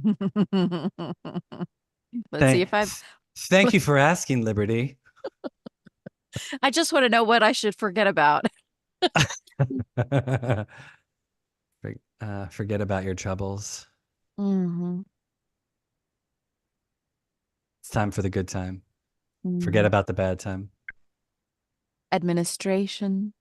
Let's see Thank, if I've. thank you for asking, Liberty. I just want to know what I should forget about. Forget about your troubles. Hmm. It's time for the good time. Forget Hmm. about the bad time. Administration,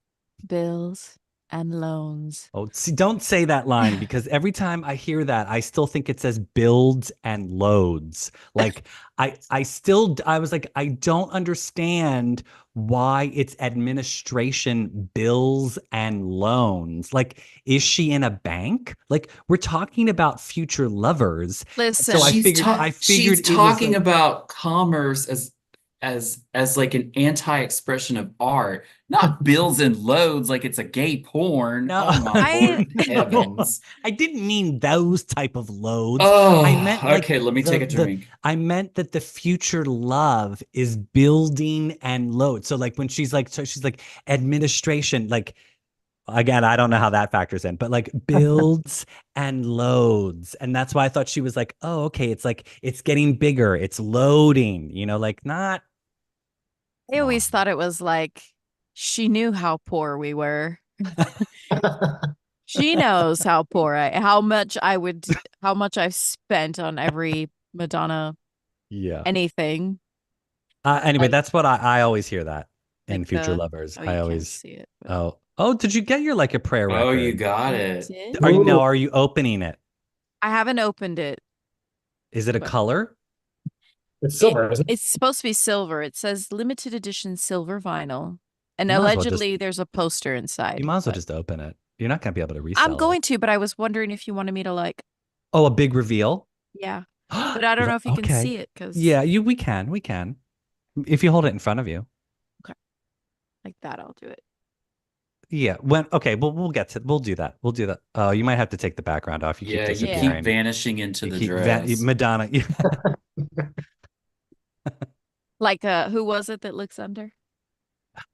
bills, and loans. Oh, see, don't say that line because every time I hear that, I still think it says builds and loads. Like I was like, I don't understand why it's administration, bills and loans. Like, is she in a bank? Like, we're talking about future lovers. So Listen, I She's figured it was talking like, about commerce as like an anti-expression of art, not bills and loads like it's a gay porn. no, Oh my I Lord no, heavens. I didn't mean those type of loads. I Oh, meant like okay, let me take a drink. I meant that the future love is building and load. So like when she's like administration, like again, I don't know how that factors in, but like builds and loads. And that's why I thought she was like, oh, okay, it's like it's getting bigger, it's loading, like not come always on. thought it was like she knew how poor we were. She knows how poor how much I've spent on every Madonna Yeah. anything. Anyway, Like that's what I always hear that like in Future the Lovers. oh, I you can't always, see it, but oh, did you get your like a prayer Oh, you record? got I it. did. Are you now, Ooh, are you opening it? I haven't opened it, Is it a but color? it's silver, isn't it? it's supposed to be silver. It says limited edition silver vinyl. And You might as well just, allegedly there's a poster you inside, might as well but just open it. You're not going to be able to I'm resell it. going to, but I was wondering if you wanted me to like, Oh, a big reveal? yeah. But I don't know if you can Okay. see it because Yeah, we can. If you hold it in front of you. okay, like that, I'll do it. Yeah. Okay, we'll do that. We'll do that. Oh, you might have to take the background off. You keep Yeah, you keep Yeah. disappearing. vanishing into You the keep dress. Madonna. Like who was it that looks under?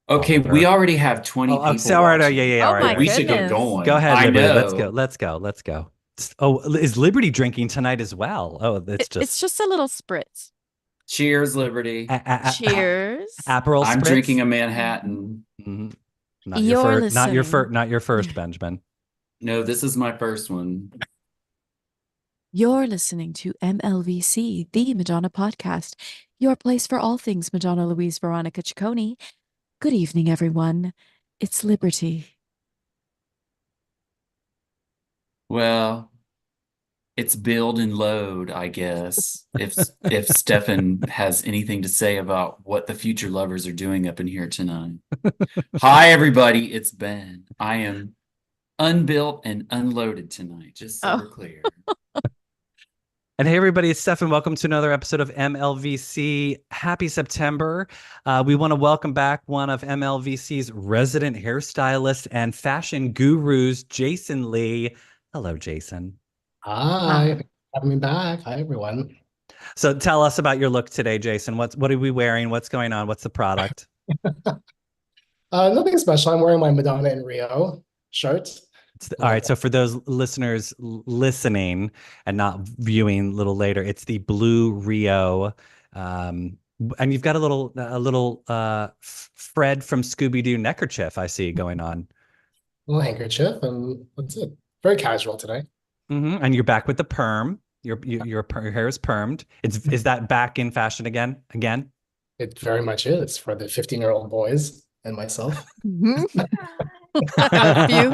Okay, we Oliver. already have 20 Oh, people so, all right. Oh, yeah, watching. yeah. All Oh right, my all We right. should get goodness. Go going. ahead, I Liberty. Let's go. know. Let's go. Let's go. Oh, is Liberty drinking tonight as well? Oh, it's It's just just a little spritz. Cheers, Liberty. Cheers. Aperol I'm drinking spritz. a Mhm. Manhattan. Mhm. Not your You're first. Not your listening. first. Not your first, Benjamin. No, this is my first one. You're listening to MLVC, the Madonna podcast, your place for all things Madonna Louise Veronica Ciccone. Good evening, everyone. It's Liberty. Well, it's build and load, I guess. If Stefan has anything to say about what the future lovers are doing up in here tonight. Hi, everybody. It's Ben. I am unbuilt and unloaded tonight, just so Oh, we're clear. And hey, everybody, it's Stefan. Welcome to another episode of MLVC. Happy September. We want to welcome back one of MLVC's resident hairstylists and fashion gurus, Jason Lee. Hello, Jason. Hi, thanks for having me back. Hi, everyone. So tell us about your look today, Jason. What are we wearing? What's going on? What's the product? Nothing special. I'm wearing my Madonna in Rio shirt. All Uh, right. So for those listeners listening and not viewing a little later, it's the Blue Rio. Um, and you've got a little Fred from Scooby-Doo neckerchief I see going on. little handkerchief, and that's it. Very casual today. And you're back with the perm. Your hair is permed. Is that back in fashion again? Again? It very much is for the 15-year-old boys and myself. mhm. A few.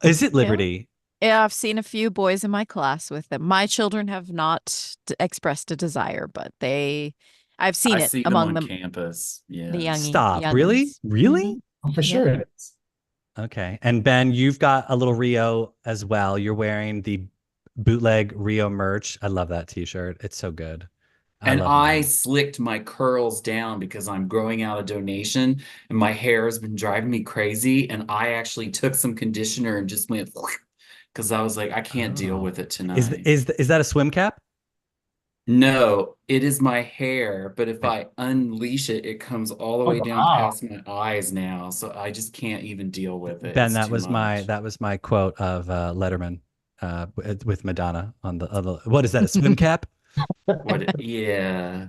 Is it Yeah. Liberty? Yeah, I've seen a few boys in my class with them. My children have not expressed a desire, but I've I seen it see them among on them, campus. the Yeah. Stop. Really? youngins. Really? Oh, for Yeah. sure it is. Okay. And Ben, you've got a little Rio as well. You're wearing the bootleg Rio merch. I love that t-shirt. It's so good. I And love I mine. slicked my curls down because I'm growing out a donation and my hair has been driving me crazy. And I actually took some conditioner and just went because I was like, I can't deal Oh. with it Is tonight. is that a swim cap? No, it is my hair, but if I- I unleash it, it comes all the Oh, way down wow. past my eyes now. So I just can't even deal with it. Ben, It's too much. that was my quote of Letterman. with Madonna on what is that, a swim cap? Yeah.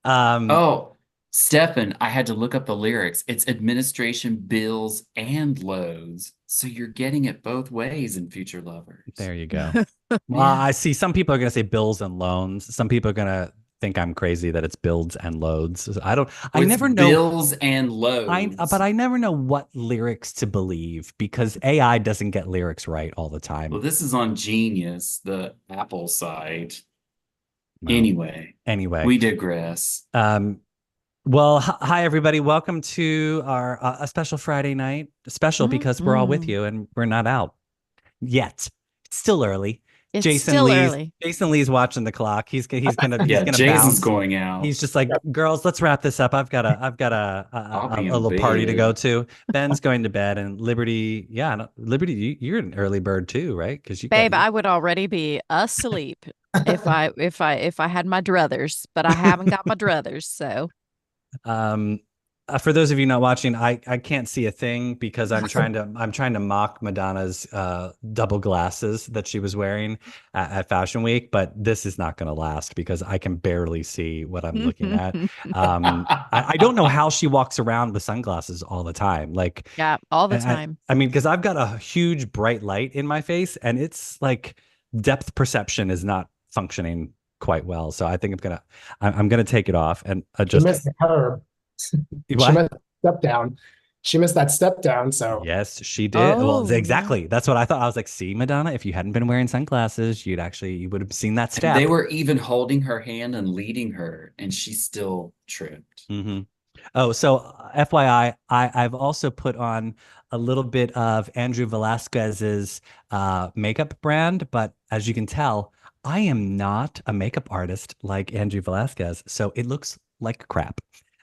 Um, Oh, Stefan, I had to look up the lyrics. It's administration bills and loads. So you're getting it both ways in Future Lovers. there you go. Well, Yeah. I see some people are going to say bills and loans. Some people are going to think I'm crazy that it's builds and loads. I Well, it's never know. bills and But loads. I never know what lyrics to believe because AI doesn't get lyrics right all the Well, time. this is on Genius, the Apple site. Well, Anyway, anyway, we digress. well, hi everybody. Welcome to our a special Friday night. Special because we're all with Mhm. you and we're not out yet. It's still early. It's still early. Jason Lee's watching the clock. He's gonna Yeah, gonna Jason's bounce. going out. He's just like, girls, let's wrap this up. I've got I'll a be in little party to go bed. to. Ben's going to bed, and Liberty, yeah, no, Liberty, you're an early bird too, right? Because you got Babe, I would already be asleep if I had my druthers, but I haven't got my druthers, so Um, for those of you not watching, I can't see a thing because I'm trying to mock Madonna's double glasses that she was wearing at Fashion Week, but this is not going to last because I can barely see what I'm looking at. I don't know how she walks around with sunglasses all the time. Like, yeah, all the time. I mean, because I've got a huge bright light in my face, and it's like depth perception is not functioning quite well. So I think I'm gonna take it off and She adjust. missed the curb. She What? missed the step down. She missed that step down. So Yes, she did. Well, Oh, yeah. exactly. That's what I thought. I was like, see, Madonna, if you hadn't been wearing sunglasses, you would have seen that They step. were even holding her hand and leading her, and she still tripped. Hmm. Oh, so FYI, I've also put on a little bit of Andrew Velasquez's makeup brand, but as you can tell, I am not a makeup artist like Andrew Velasquez, so it looks like crap.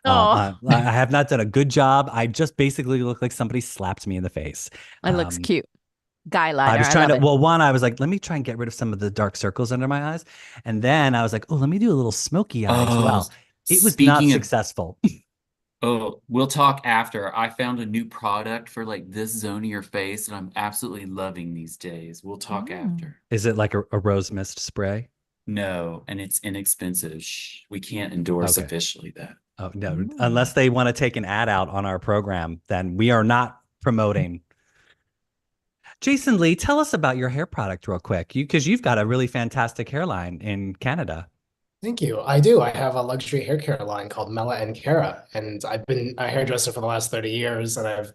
Oh, I have not done a good job. I just basically look like somebody slapped me in the face. it looks Um, cute. Guy I liner. was I trying love to, it. well, one, I was like, let me try and get rid of some of the dark circles under my eyes. And then I was like, oh, let me do a little smoky eye as Oh, well. It was not speaking of, successful. oh, we'll talk after. I found a new product for like this zone of your face that I'm absolutely loving these days. We'll talk Mm. after. Is it like a rose mist spray? No, and it's inexpensive. Shh, we can't endorse Okay. officially that. Oh, no. Mm. Unless they want to take an ad out on our program, then we are not promoting. Jason Lee, tell us about your hair product real quick. Because you've got a really fantastic hairline in Canada. thank you. I do. I have a luxury hair care line called Mela and Cara, and I've been a hairdresser for the last 30 years, and I've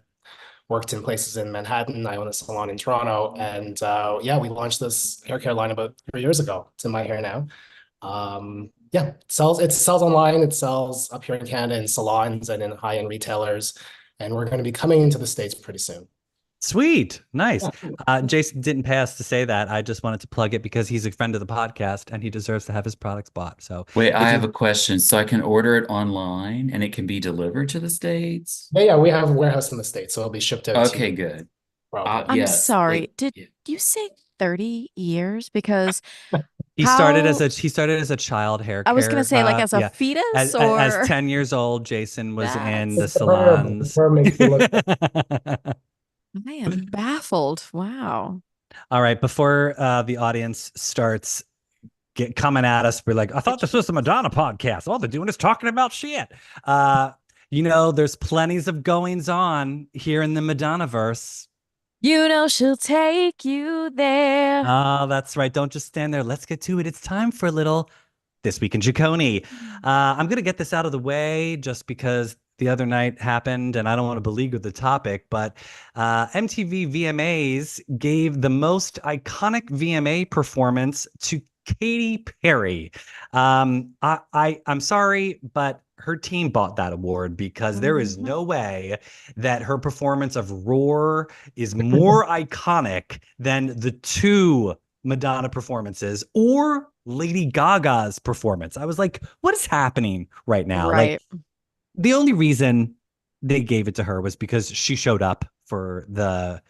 worked in places in Manhattan. I own a salon in Toronto, and yeah, we launched this hair care line about 3 years ago. It's in my hair now. Yeah, it sells online. It sells up here in Canada in salons and in high-end retailers, and we're going to be coming into the States pretty soon. Sweet. Nice. Yeah. Jason didn't pay us to say that. I just wanted to plug it because he's a friend of the podcast and he deserves to have his products bought. So Wait, I if have you a question. So I can order it online and it can be delivered to the States? Yeah, we have a warehouse in the States, so it'll be shipped out to Okay, you good. probably. I'm Yes, sorry. like Did yeah. you say 30 years? Because he started as how a child hair I was gonna care. say like as a Yeah. fetus As or 10 years old, Jason was in the that's It's the perm. The salons. perm makes you look. I am baffled. Wow. All right. Before the audience starts coming at us, we're like, I thought this was a Madonna podcast. All they're doing is talking about shit. There's plenties of goings on here in the Madonna verse. You know she'll take you there. Oh, that's right. Don't just stand there. Let's get to it. It's time for a little This Week in Ciccone. I'm going to get this out of the way just because the other night happened and I don't want to beleaguer the topic, but MTV VMAs gave the most iconic VMA performance to Katy Perry. I'm sorry, but her team bought that award because there is Mhm. no way that her performance of Roar is more iconic than the two Madonna performances or Lady Gaga's performance. I was like, what is happening right now? Like, Right. the only reason they gave it to her was because she showed up for the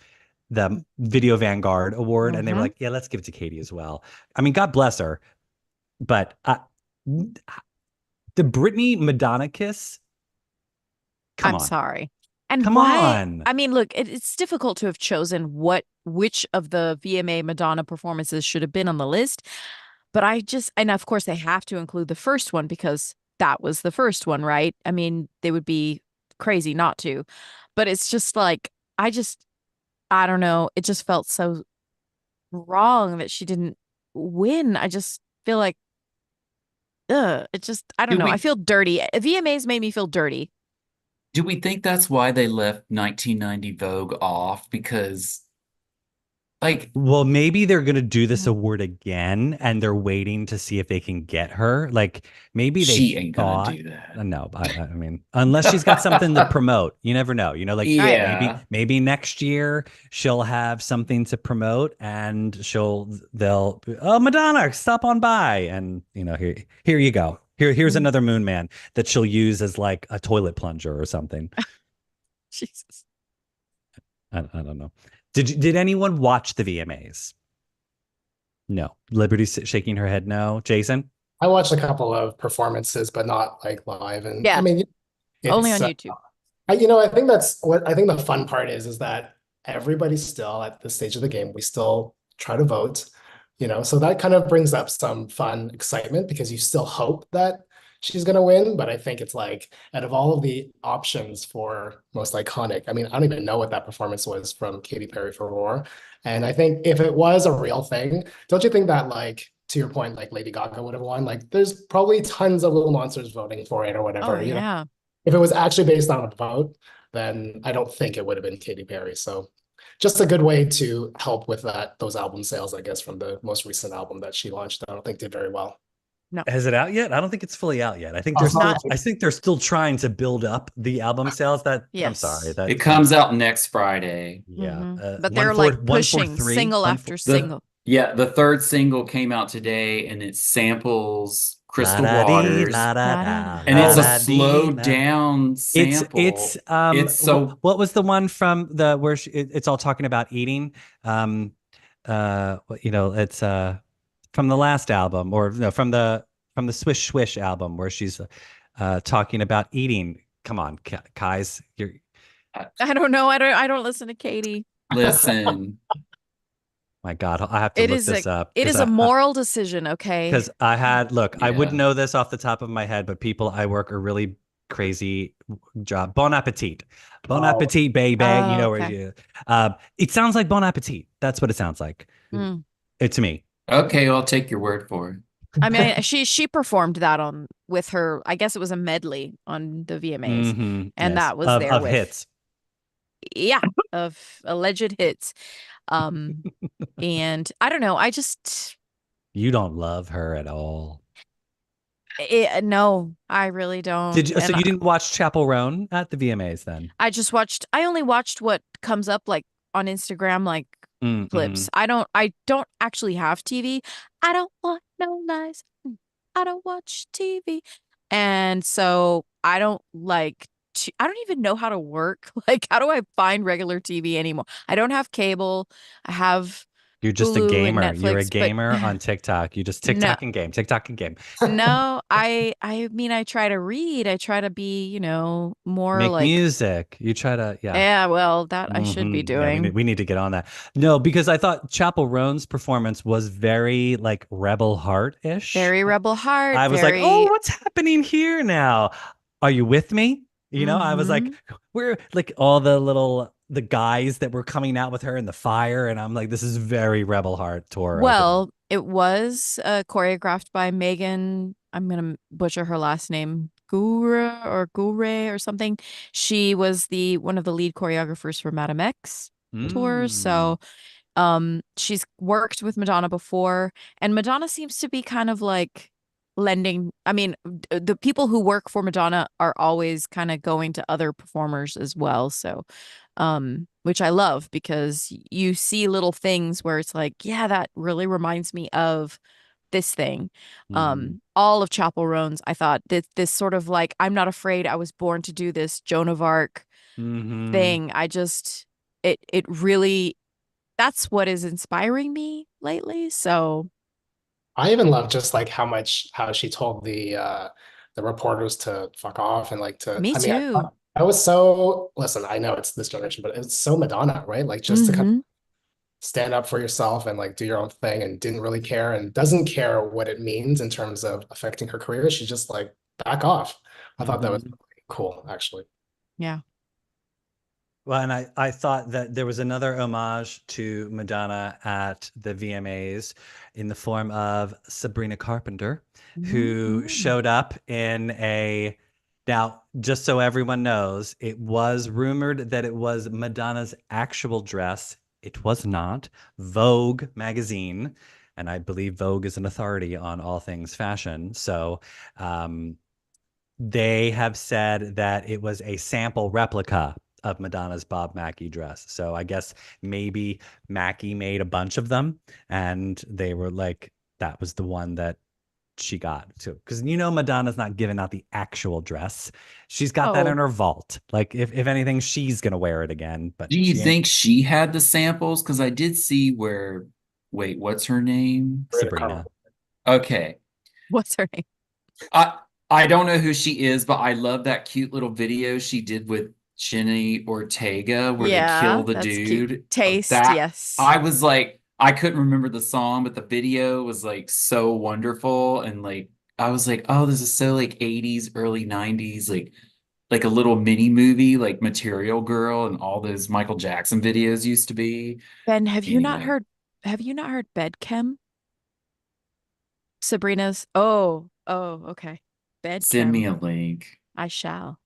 Video Vanguard Award, and they were Mhm. like, yeah, let's give it to Katie as well. I mean, God bless her, but the Britney Madonna kiss, come I'm on. sorry. And Come why? on. I mean, look, it's difficult to have chosen which of the VMA Madonna performances should have been on the list. But and of course they have to include the first one because that was the first one, right? I mean, they would be crazy not to. But it's just like, I don't know. It just felt so wrong that she didn't win. I just feel like, I don't Do know. I we feel dirty. VMAs made me feel dirty. do we think that's why they left 1990 Vogue off? Because like Well, maybe they're going to do this Mhm. award again and they're waiting to see if they can get her. Like maybe they she ain't gonna thought, do that. no, I mean, unless she's got something to promote, you never know. Like Right. Yeah. maybe next year she'll have something to promote and oh, Madonna, stop on by. And, here you go. Here's Mhm. another Moon Man that she'll use as like a toilet plunger or something. Jesus. I don't know. Did anyone watch the VMAs? No. Liberty's shaking her head no. Jason? I watched a couple of performances, but not like live. And I Yeah, mean, only it's on YouTube. I think that's what I think the fun part is that everybody's still at this stage of the game. We still try to vote, so that kind of brings up some fun excitement because you still hope that she's going to win. But I think it's like out of all of the options for most iconic, I mean, I don't even know what that performance was from Katy Perry for Roar. And I think if it was a real thing, don't you think that like to your point, like Lady Gaga would have won? Like there's probably tons of little monsters voting for it or Oh whatever, yeah. if it was actually based on a vote, then I don't think it would have been Katy Perry. So just a good way to help with those album sales, I guess, from the most recent album that she launched. I don't think did very well. No, Is it out yet? I don't think it's fully out yet. I think Oh, it's not I think they're still trying to build up the album sales. I'm sorry. yes. It comes out next Friday. Yeah. But they're like pushing 143, single after single. The third single came out today and it samples La Crystal da dee, Waters. la da Da, da, da, da. And la it's a da dee, slowed la. down It's sample. It's so what was the one from the where it's all talking about eating? It's from the last album or no, from the Swish Swish album where she's talking about eating. Come on, Kai's, I don't know. I don't listen to Katie. listen. my God, I have to It look is this up it is a moral decision, okay? because I wouldn't Yeah. know this off the top of my head, but people I work a really crazy job. Bon appetit. Bon Oh, appetit, baby. Oh, Where okay. you it sounds like bon appetit. That's what it sounds like. Mm. It's me. Okay, I'll take your word for it. I mean, she performed that with her. I guess it was a medley on the VMAs, and Yes. that was there Of with hits. yeah, of alleged hits. And I don't know. You don't love her at all. No, I really don't. Did you, so And you didn't watch Chapel Roan at the VMAs then? I only watched what comes up like on Instagram, like clips. I don't actually have TV. I don't want no lies. I don't watch TV. And so I don't I don't even know how to work. Like, how do I find regular TV anymore? I don't have cable. I have You're just a Hulu and gamer. You're a Netflix, but gamer on TikTok. You just no, TikTok and game. no, I mean, I try to read. I try to be, more Make like, music. You try to, yeah. yeah, well, that I should be Yeah, doing. we need to get on that. No, because I thought Chapel Roan's performance was very like Rebel Heart-ish. Very Rebel Heart. I was like, oh, what's happening here now? Are you with me? I was like, we're like all the guys that were coming out with her in the fire, and I'm like, this is very Rebel Heart tour. Well, it was choreographed by Megan. I'm gonna butcher her last name, Gure or something. She was one of the lead choreographers for Madame X tour. So she's worked with Madonna before, and Madonna seems to be kind of like I mean, the people who work for Madonna are always kind of going to other performers as well. So which I love because you see little things where it's like, yeah, that really reminds me of this thing. All of Chapel Roan's, I thought this sort of like, I'm not afraid, I was born to do this Joan of Arc thing. It really, that's what is inspiring me lately. So I even love just like how she told the reporters to fuck off and like me I mean, too. I was so, listen, I know it's this generation, but it's so Madonna, right? Like just to kind of Hmm. stand up for yourself and like do your own thing and didn't really care and doesn't care what it means in terms of affecting her career. She just like back off. I thought that was Mhm. really cool, actually. Yeah. Well, and I thought that there was another homage to Madonna at the VMAs in the form of Sabrina Carpenter, who Mhm. showed up in a. Now, just so everyone knows, it was rumored that it was Madonna's actual dress. It was not. Vogue magazine, and I believe Vogue is an authority on all things fashion. So, um, they have said that it was a sample replica of Madonna's Bob Mackie dress. So I guess maybe Mackie made a bunch of them and they were like, that was the one that she got too. Because Madonna's not giving out the actual dress. She's got that Oh, in her vault. Like if anything, she's gonna wear it again, but Do you she ain't. think she had the samples? Because I did see where, wait, what's her name? Sabrina Carpenter. Sabrina. Okay. what's her name? I I don't know who she is, but I love that cute little video she did with Jenny Ortega where they Yeah, kill the that's cute. dude. Taste, That yes. I was like, I couldn't remember the song, but the video was like so wonderful and like I was like, oh, this is so like 80s, early 90s, like a little mini movie like Material Girl and all those Michael Jackson videos used to be. Ben, Anyway, have you not heard Bedchem? Sabrina's. Oh, oh, okay. send me Bedchem. a link. I shall.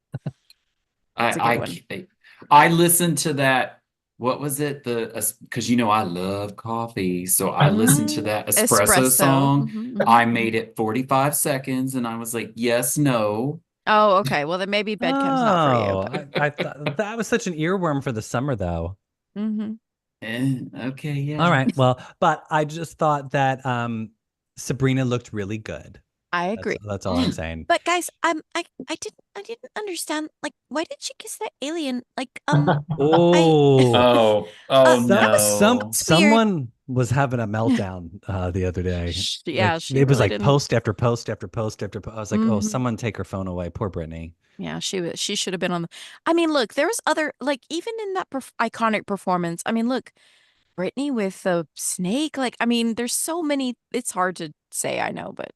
It's a good I one. I listened to that. What was it? Because I love coffee, so I listened to Hmm. that espresso Espresso. song. Hmm. I Hmm. made it 45 seconds, and I was like, yes, no. Oh, okay. Well, then maybe Bedchem's not for you, Oh, but I thought that was such an earworm for the summer though. hmm. Okay, All yeah. right. Well, but I just thought that Sabrina looked really good. I That's agree. that's all I'm saying. But guys, I didn't understand. Like, why did she kiss that alien? Like, I Oh, Oh that was no. weird. someone was having a meltdown the other day. Like Yeah, she it was really like didn't. post after post after post after post. I was like, oh, Hmm. someone take her phone away. Poor Brittany. Yeah, she should have been on the. I mean, look, there was other like even in that iconic performance. I mean, look, Brittany with the snake. Like, I mean, there's so many. It's hard to say. I know, but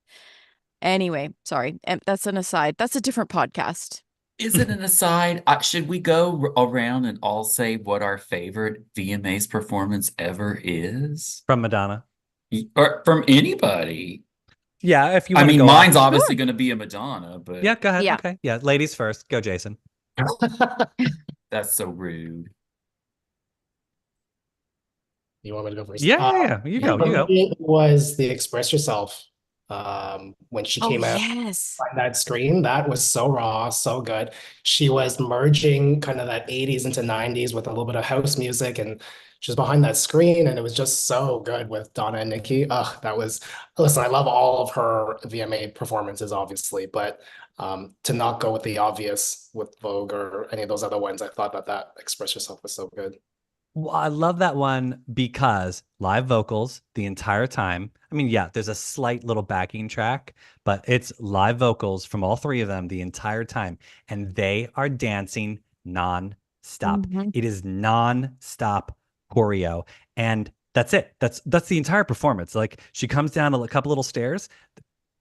anyway, sorry. And that's an aside. That's a different podcast. Is it an aside? Should we go around and all say what our favorite VMAs performance ever is? From Madonna. Or from anybody? Yeah, if you I want to mean, go mine's off. obviously Sure. going to be a Madonna, but Yeah, go ahead. Yeah. Okay. Yeah, ladies first. Go, Jason. that's so rude. You want me to go first? Yeah. You Yeah. go. You For go. me, it was the Express Yourself. When she Oh came out yes. on that screen, that was so raw, so good. She was merging kind of that 80s into 90s with a little bit of house music, and she was behind that screen, and it was just so good with Donna and Nikki. That was, listen, I love all of her VMA performances, obviously, but to not go with the obvious with Vogue or any of those other ones, I thought that Express Yourself was so good. Well, I love that one because live vocals the entire time. I mean, yeah, there's a slight little backing track, but it's live vocals from all three of them the entire time. And they are dancing non-stop. Hmm. It is non-stop choreo. And that's it. That's the entire performance. Like she comes down a couple little stairs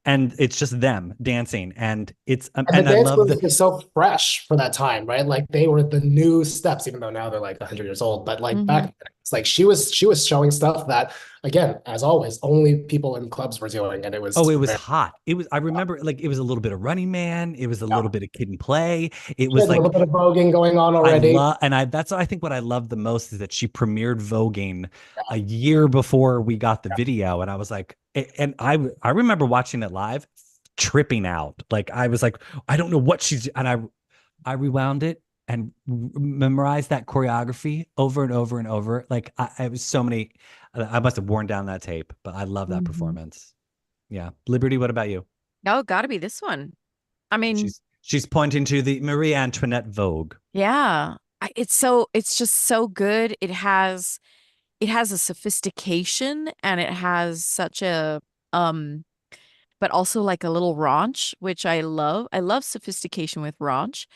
and it's just them dancing. And it's And the and I dance love moves the were so fresh for that time, right? Like they were the new steps, even though now they're like 100 years old. But like back Hmm. then, it's like she was showing stuff that, again, as always, only people in clubs were doing, and it Oh, was it was very, hot. I remember like it was a little bit of Running Man. It was a yeah. little bit of Kid and Play. It She was had a little like bit of voguing going on I already. love, and that's I think what I love the most is that she premiered Voguing a year before we got the video, and I was like, and I remember watching it live, tripping out. Like I was like, I don't know what and I rewound it and memorized that choreography over and over and over. Like I was so many, I must have worn down that tape, but I love that Hmm. performance. Yeah, Liberty. What about you? Oh, gotta be this one. I mean, She's pointing to the Marie Antoinette Vogue. yeah. It's just so good. It has a sophistication and it has such a um but also like a little raunch, which I love. I love sophistication with raunch.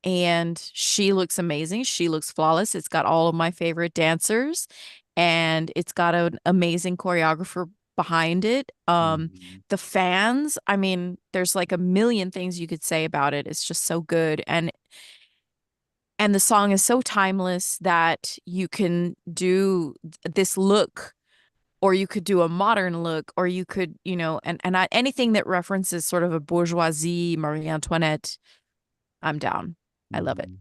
And she looks amazing. She looks flawless. It's got all of my favorite dancers, and it's got an amazing choreographer behind it. Mhm. The fans, I mean, there's like a million things you could say about it. It's just so good. And the song is so timeless that you can do this look, or you could do a modern look, or you could, anything that references sort of a bourgeoisie, Marie Antoinette, I'm down. I love it. Mhm.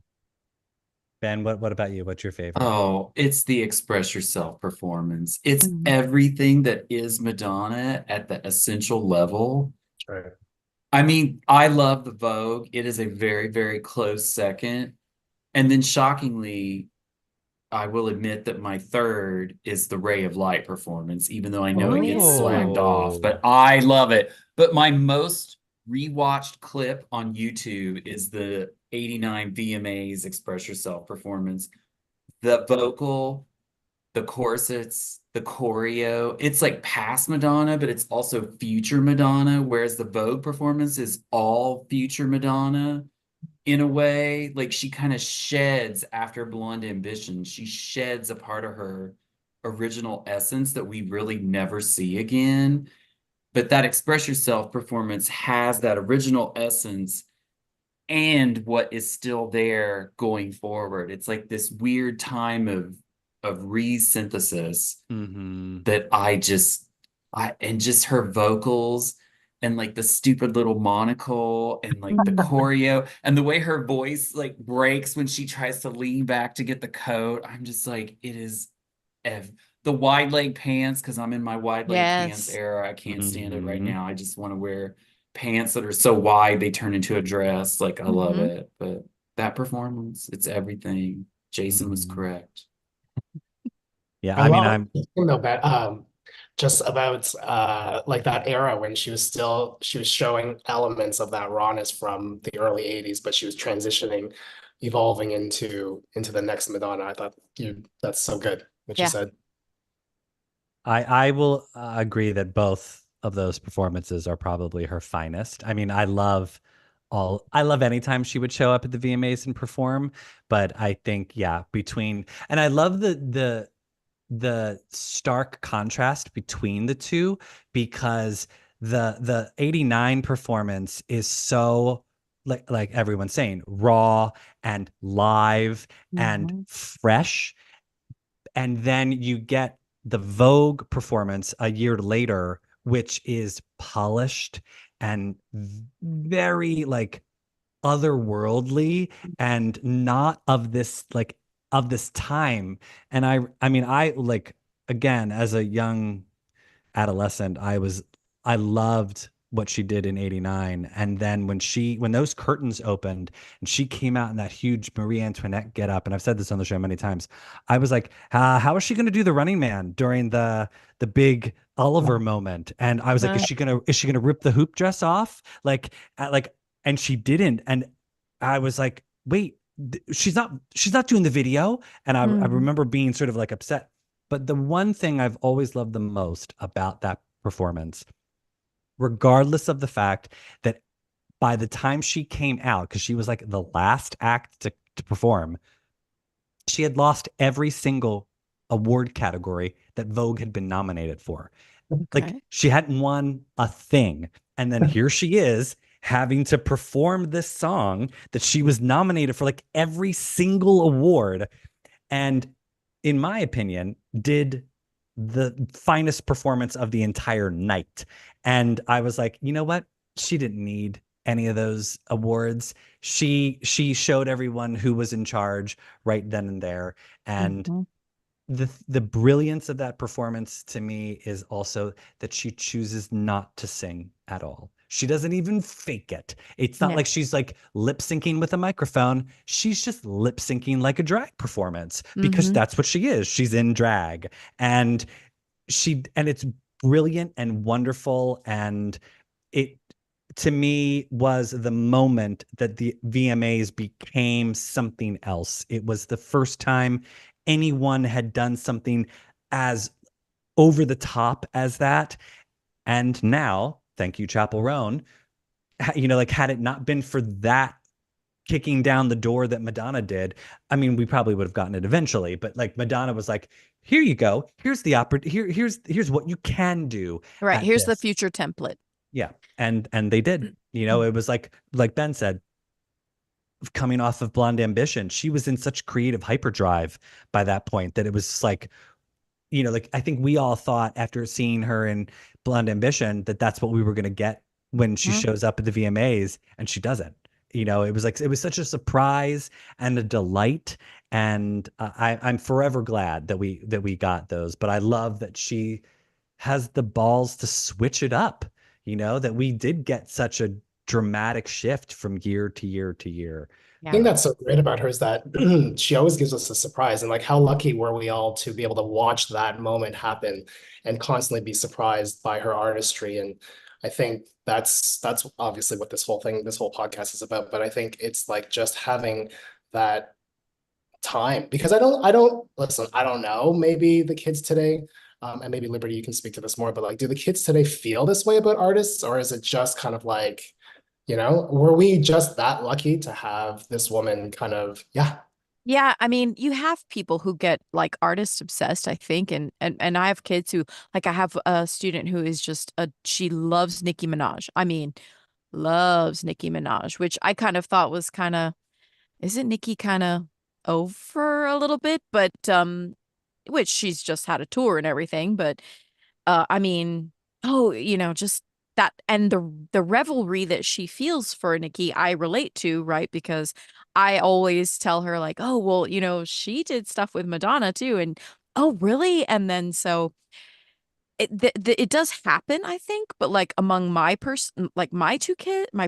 Ben, what about you? What's your favorite? Oh, it's the Express Yourself performance. It's Mhm. everything that is Madonna at the essential level. Right. I mean, I love the Vogue. It is a very, very close second. And then shockingly, I will admit that my third is the Ray of Light performance, even though I know Oh it gets slammed off, Oh. but I love it. But my most rewatched clip on YouTube is the 89 VMAs Express Yourself performance. The vocal, the corsets, the choreo, it's like past Madonna, but it's also future Madonna, whereas the Vogue performance is all future Madonna in a way. Like she kind of sheds after Blonde Ambition, she sheds a part of her original essence that we really never see again. But that Express Yourself performance has that original essence and what is still there going forward. It's like this weird time of resynthesis Hmm. that and just her vocals and like the stupid little monocle and like the choreo and the way her voice like breaks when she tries to lean back to get the coat. I'm just like, it is ev the wide leg pants, because I'm in my wide leg pants Yes. era. I can't stand it right Hmm. now. I just want to wear pants that are so wide they turn into a dress. Like I love Hmm. it. But that performance, it's everything. Jason was Hmm. correct. Yeah, I I mean, love I'm that just about like that era when she was showing elements of that rawness from the early 80s, but she was transitioning, evolving into the next Madonna. I thought that's so good what you Yeah. said. I will agree that both of those performances are probably her finest. I mean, I love anytime she would show up at the VMAs and perform, but I think yeah, and I love the stark contrast between the two, because the 89 performance is so like everyone's saying, raw and live and Hmm. fresh, and then you get the Vogue performance a year later, which is polished and very like otherworldly and not of this time. And I mean, I like, again, as a young adolescent, I loved what she did in 89. And then when those curtains opened and she came out in that huge Marie Antoinette get up, and I've said this on the show many times, I was like, how is she going to do the Running Man during the big Oliver moment? And I was like, is she gonna rip the hoop dress off? And she didn't. And I was like, wait, she's not doing the video. And I Hmm. remember being sort of like upset. But the one thing I've always loved the most about that performance, regardless of the fact that by the time she came out, because she was like the last act to perform, she had lost every single award category that Vogue had been nominated for. Like Okay. she hadn't won a thing. And then here she is having to perform this song that she was nominated for like every single award. And in my opinion, did the finest performance of the entire night. And I was like, you know what? She didn't need any of those awards. She showed everyone who was in charge right then and there. And Hmm. the brilliance of that performance to me is also that she chooses not to sing at all. She doesn't even fake it. It's not Yeah. like she's like lip syncing with a microphone. She's just lip syncing like a drag performance, because Hmm. that's what she is. She's in drag. And it's brilliant and wonderful. And it, to me, was the moment that the VMAs became something else. It was the first time anyone had done something as over the top as that. And now, thank you, Chapel Roan, like had it not been for that kicking down the door that Madonna did. I mean, we probably would have gotten it eventually, but like Madonna was like, here you go. Here's the here's what you can do Right. at Here's the this. future template. Yeah. And they did. You know, it was like Ben said, coming off of Blonde Ambition, she was in such creative hyperdrive by that point that it was like, you know, like I think we all thought after seeing her in Blonde Ambition that that's what we were going to get when she shows up at the VMAs, and she doesn't. You know, it was like it was such a surprise and a delight, and I'm forever glad that we got those. But I love that she has the balls to switch it up. You know, that we did get such a dramatic shift from year to year to year. I think that's so great about her is that she always gives us a surprise. And like, how lucky were we all to be able to watch that moment happen and constantly be surprised by her artistry. And I think that's obviously what this whole podcast is about. But I think it's like just having that time, because I don't listen, I don't know, maybe the kids today, and maybe Liberty, you can speak to this more, but like, do the kids today feel this way about artists, or is it just kind of like, were we just that lucky to have this woman kind of, yeah. Yeah, I mean, you have people who get like artist obsessed, I think, and I have kids who like I have a student who is just she loves Nicki Minaj. I mean, loves Nicki Minaj, which I kind of thought was kind of isn't Nicki kind of over a little bit, but which she's just had a tour and everything, but I mean, oh, just that and the revelry that she feels for Nikki, I relate to, right? Because I always tell her like, oh, well, she did stuff with Madonna too, and oh, really? And then so it does happen, I think, but like among like my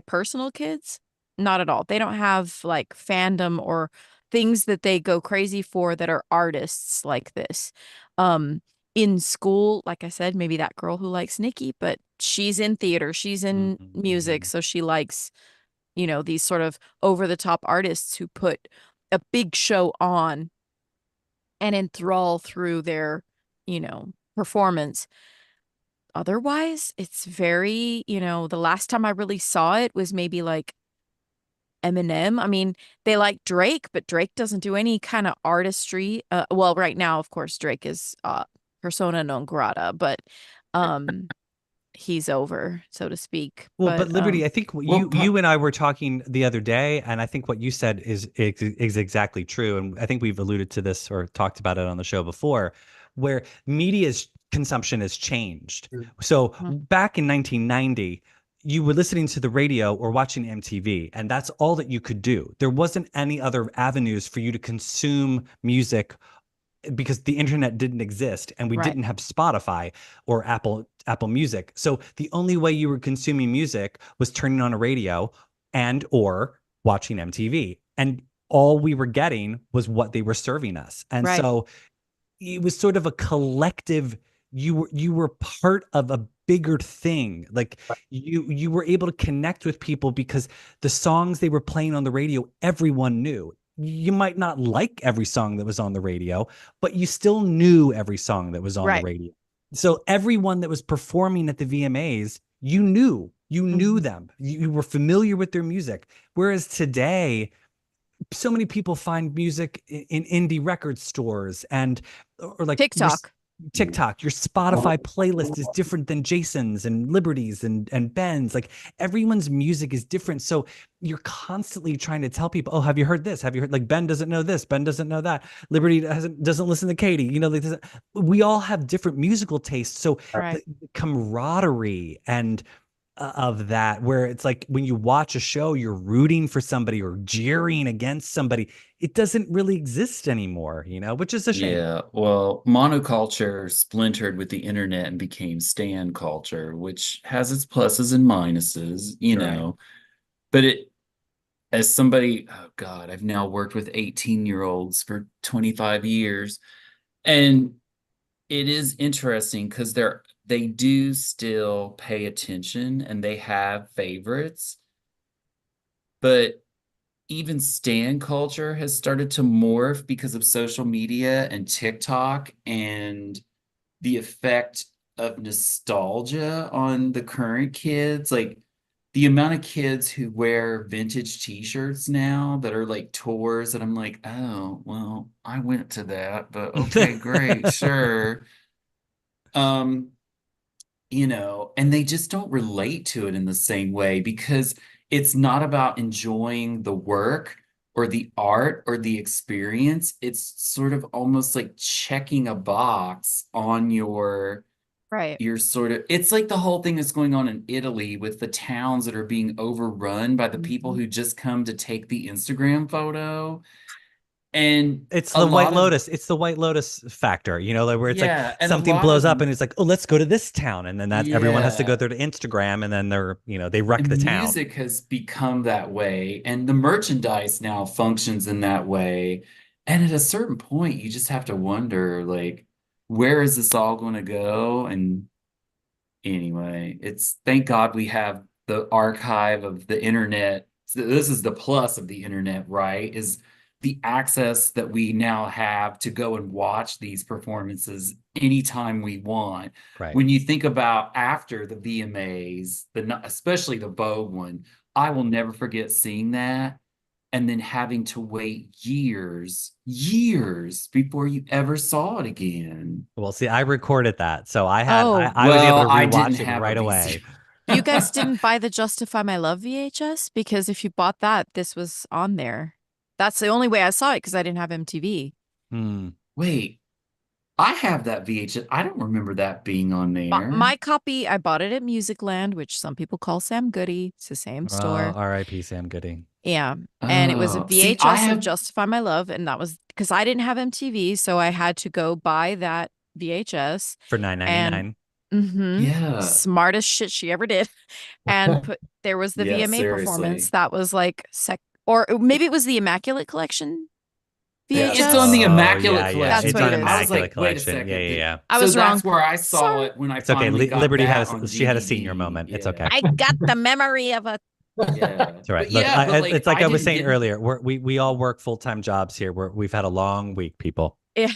personal kids, not at all. They don't have like fandom or things that they go crazy for that are artists like this. In school, like I said, maybe that girl who likes Nikki, but she's in theater, she's in music, so she likes, these sort of over the top artists who put a big show on and enthrall through their, performance. Otherwise, it's very, the last time I really saw it was maybe like Eminem. I mean, they like Drake, but Drake doesn't do any kind of artistry. Well, right now, of course, Drake is persona non grata, but um he's over, so to speak. Well, but Liberty, I think you and I were talking the other day, and I think what you said is exactly true. And I think we've alluded to this or talked about it on the show before, where media's consumption has changed. So back in 1990, you were listening to the radio or watching MTV, and that's all that you could do. There wasn't any other avenues for you to consume music because the internet didn't exist, and we didn't have Spotify or Apple Music. So the only way you were consuming music was turning on a radio and or watching MTV. And all we were getting was what they were serving us. And so it was sort of a collective, you were part of a bigger thing. Like you were able to connect with people because the songs they were playing on the radio, everyone knew. You might not like every song that was on the radio, but you still knew every song that was on the radio. So everyone that was performing at the VMAs, you knew them. You were familiar with their music. Whereas today, so many people find music in indie record stores or like TikTok. Your Spotify playlist is different than Jason's and Liberty's and Ben's. Like everyone's music is different. So you're constantly trying to tell people, oh, have you heard this? Have you heard, like Ben doesn't know this, Ben doesn't know that. Liberty doesn't listen to Katie. We all have different musical tastes. So the camaraderie and of that, where it's like when you watch a show, you're rooting for somebody or jeering against somebody. It doesn't really exist anymore, which is a shame. Yeah, well, monoculture splintered with the internet and became stan culture, which has its pluses and minuses, know. But as somebody, oh God, I've now worked with 18-year-olds for 25 years, and it is interesting because they do still pay attention and they have favorites, but even stan culture has started to morph because of social media and TikTok and the effect of nostalgia on the current kids. Like the amount of kids who wear vintage t-shirts now that are like tours, and I'm like, oh, well, I went to that, but okay, great, sure. Um, and they just don't relate to it in the same way because it's not about enjoying the work or the art or the experience. It's sort of almost like checking a box on Right. your sort of, it's like the whole thing that's going on in Italy with the towns that are being overrun by the people Mhm. who just come to take the Instagram photo. And It's a the White lot of, Lotus. It's the White Lotus factor, like where it's like yeah, and a something lot blows of, up and it's like, oh, let's go to this town. And then that everyone has to go yeah. there to Instagram and then they wreck the And town. music has become that way, and the merchandise now functions in that way. And at a certain point, you just have to wonder, like, where is this all going to go? And anyway, it's thank God we have the archive of the internet. So this is the plus of the internet, right? Is the access that we now have to go and watch these performances anytime we want. Right. When you think about after the VMAs, especially the Vogue one, I will never forget seeing that and then having to wait years before you ever saw it again. Well, see, I recorded that. So Oh, I was able Well, to I didn't rewatch it have a right VC. away. you guys didn't buy the Justify My Love VHS? Because if you bought that, this was on there. That's the only way I saw it because I didn't have MTV. Hmm. Wait, I have that VHS. I don't remember that being on But there. my copy, I bought it at Musicland, which some people call Sam Goody. It's the same store. R.I.P. Sam Goody. Yeah. And it was a Oh, see, I VHS of have. Justify My Love. And that was because I didn't have MTV. So I had to go buy that VHS For and $9.99. Yeah. smartest shit she ever did. And there was the Yeah, VMA performance seriously. that was like or maybe it was the Immaculate Collection It's on the VHS. Immaculate Yeah. That's Collection what It's it on too. I is. was Immaculate like, wait a Collection. Yeah, second. yeah, yeah. I So was that's wrong. where I saw Sorry. it when I It's okay. finally got Liberty that on she had a senior DVD. moment. It's okay. Yeah. I got the memory of a Yeah. It's all right. But Look, yeah, but like it's like I I was didn't saying get. earlier. We all work full-time jobs here. We've had a long week, people. yeah.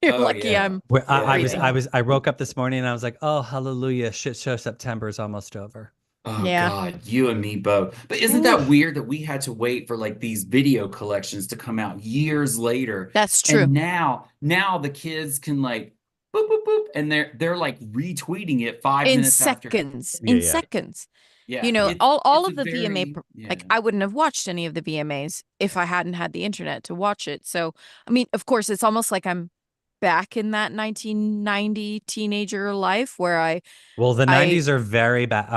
You're Oh lucky yeah. I'm Yeah, free now. yeah. I woke up this morning and I was like, oh, hallelujah. Shit show September is almost over. Oh Yeah. God, you and me both. But isn't Ooh, that weird that we had to wait for like these video collections to come out years later? that's true. And now the kids can like boop boop boop and they're like retweeting it 5 minutes after. Yeah, In yeah. seconds. Yeah, All it's a of the VMA, very yeah. like I wouldn't have watched any of the VMAs if I hadn't had the internet to watch it. So, I mean, of course, it's almost like I'm back in that 1990 teenager life where Well, the I, 90s are very back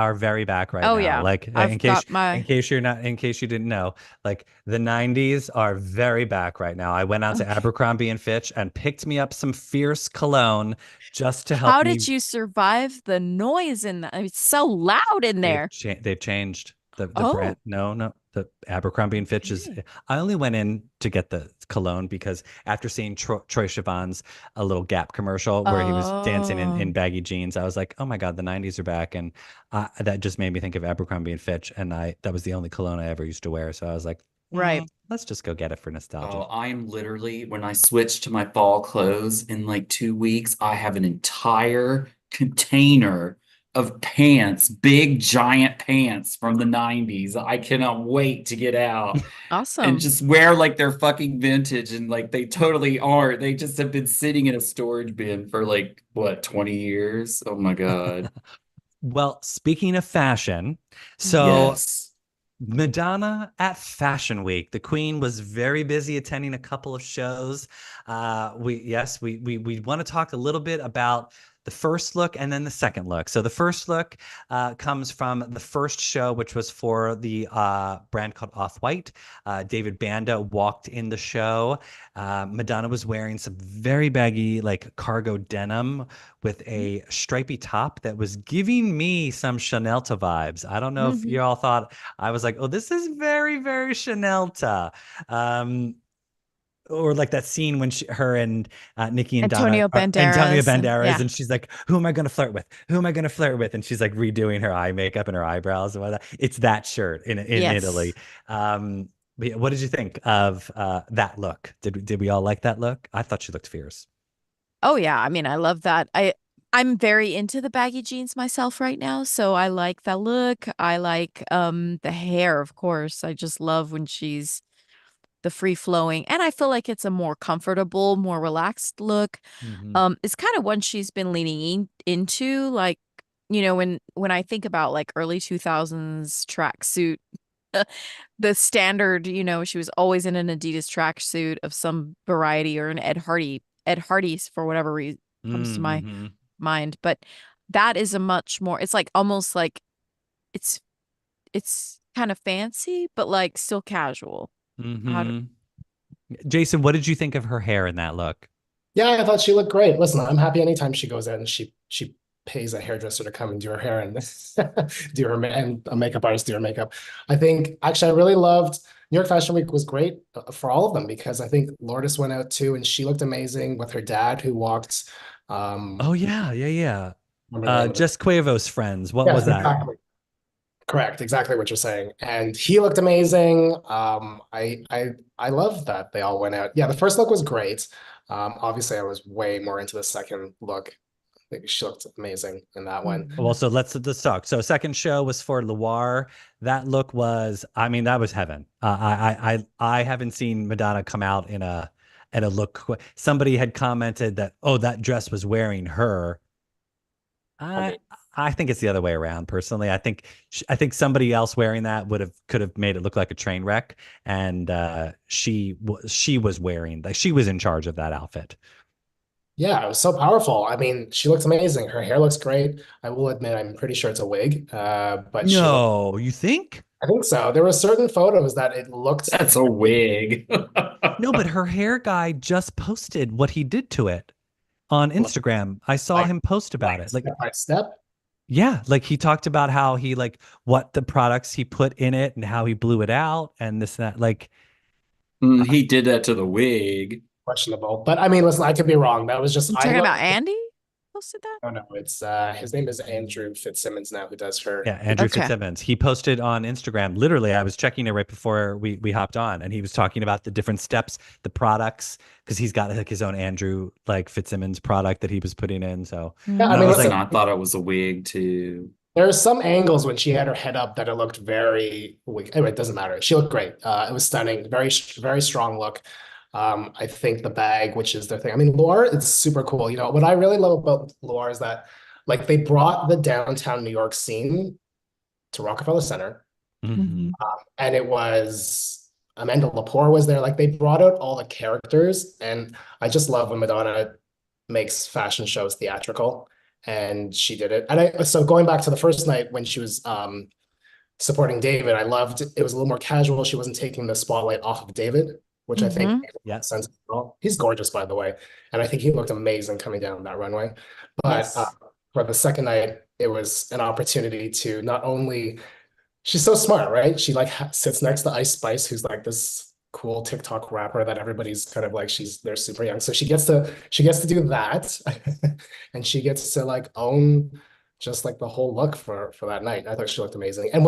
right oh now. yeah, Like I've got my, in case you didn't know, like the 90s are very back right now. I went out to okay. Abercrombie and Fitch and picked me up some Fierce cologne just to help How me. did you survive the noise in that? I mean, it's so loud in there. They've changed the Oh, brand. No, the Abercrombie and Fitch is. okay. I only went in to get the cologne because after seeing Troy Sivan's a little Gap commercial where he was dancing in Oh, baggy jeans, I was like, oh my God, the 90s are back, and that just made me think of Abercrombie and Fitch, and that was the only cologne I ever used to wear, so I was like, right. let's just go get it for nostalgia. Oh, I am literally when I switch to my fall clothes in like 2 weeks, I have an entire container of pants, big giant pants from the 90s. I cannot wait to get out and Awesome. just wear like they're fucking vintage and like they totally aren't. They just have been sitting in a storage bin for like what, 20 years? Oh my God. Well, speaking of fashion, so Yes. Madonna at Fashion Week. The Queen was very busy attending a couple of shows. We want to talk a little bit about the first look and then the second look. So the first look comes from the first show, which was for the brand called Off-White. David Banda walked in the show. Madonna was wearing some very baggy, like cargo denim with a stripy top that was giving me some Chanelta vibes. I don't know if Mhm. you all thought I was like, oh, this is very, very Chanelta. Or like that scene when her and Nikki and Donna Antonio are Antonio Banderas and Banderas, yeah. and she's like, "Who am I going to flirt with? Who am I going to flirt with?" And she's like redoing her eye makeup and her eyebrows and whatnot. It's that shirt in Italy. Yes. But yeah, what did you think of that look? Did we all like that look? I thought she looked fierce. Oh yeah. I mean, I love that. I'm very into the baggy jeans myself right now, so I like that look. I like the hair, of course. I just love when she's the free flowing, and I feel like it's a more comfortable, more relaxed look. Mm-hmm. It's kind of one she's been leaning into, like, when I think about like early 2000s tracksuit, the standard, she was always in an Adidas tracksuit of some variety, or an Ed Hardy's for whatever reason comes to my Mm-hmm. mind. But that is a much more, it's like almost like it's kind of fancy, but like still casual. How Mm-hmm. Jason, what did you think of her hair in that look? Yeah, I thought she looked great. Listen, I'm happy anytime she goes in and she pays a hairdresser to come and do her hair and do her and a makeup artist do her makeup. I think actually I really loved New York Fashion Week was great for all of them because I think Lourdes went out too and she looked amazing with her dad who walked. Oh yeah, yeah, yeah. Remember the name of it? Just Quavo's friends. What was Yes, that? exactly. Correct, exactly what you're saying. And he looked amazing. I love that they all went out. Yeah, the first look was great. Obviously, I was way more into the second look. I think she looked amazing in that one. Well, so let's talk. So second show was for Loire. That look was, I mean, that was heaven. I haven't seen Madonna come out in a look. Somebody had commented that, oh, that dress was wearing her. I I think it's the other way around. Personally, I think somebody else wearing that could have made it look like a train wreck, and she was wearing, like, she was in charge of that outfit. Yeah, it was so powerful. I mean, she looks amazing. Her hair looks great. I will admit, I'm pretty sure it's a wig, but she looked, No, you think? I think so. There were certain photos that it looked That's a wig. No, but her hair guy just posted what he did to it on Instagram. I saw like, him post about it. Like, step by step. yeah, like he talked about how he, like, what the products he put in it and how he blew it out and this and that. Like, He did that to the wig. Questionable. But I mean, listen, I could be wrong. That was just you I talking look. about Andy posted that? Oh no, it's his name is Andrew Fitzsimmons now, who does her. yeah, Andrew Okay. Fitzsimmons. He posted on Instagram. Literally, I was checking it right before we hopped on, and he was talking about the different steps, the products, because he's got like his own Andrew like Fitzsimmons product that he was putting in. So Yeah, I I mean, was listen, I thought it was a wig too. there are some angles when she had her head up that it looked very weak. Anyway, it doesn't matter. She looked great. It was stunning. Very strong look. I think the bag, which is their thing. I mean, Loire, it's super cool. You know, what I really love about Loire is that like they brought the downtown New York scene to Rockefeller Center. mhm. And it was Amanda Lepore was there. Like they brought out all the characters, and I just love when Madonna makes fashion shows theatrical, and she did it. And so going back to the first night when she was supporting David, I loved it was a little more casual. She wasn't taking the spotlight off of David, which I think makes a lot of sense as well. He's gorgeous, by the way, and I think he looked amazing coming down that runway. But Yes. for the second night, it was an opportunity to not only she's so smart, right? She like sits next to Ice Spice, who's like this cool TikTok rapper that everybody's kind of like they're super young. So she gets to do that, and she gets to like own just like the whole look for that night. I thought she looked amazing. And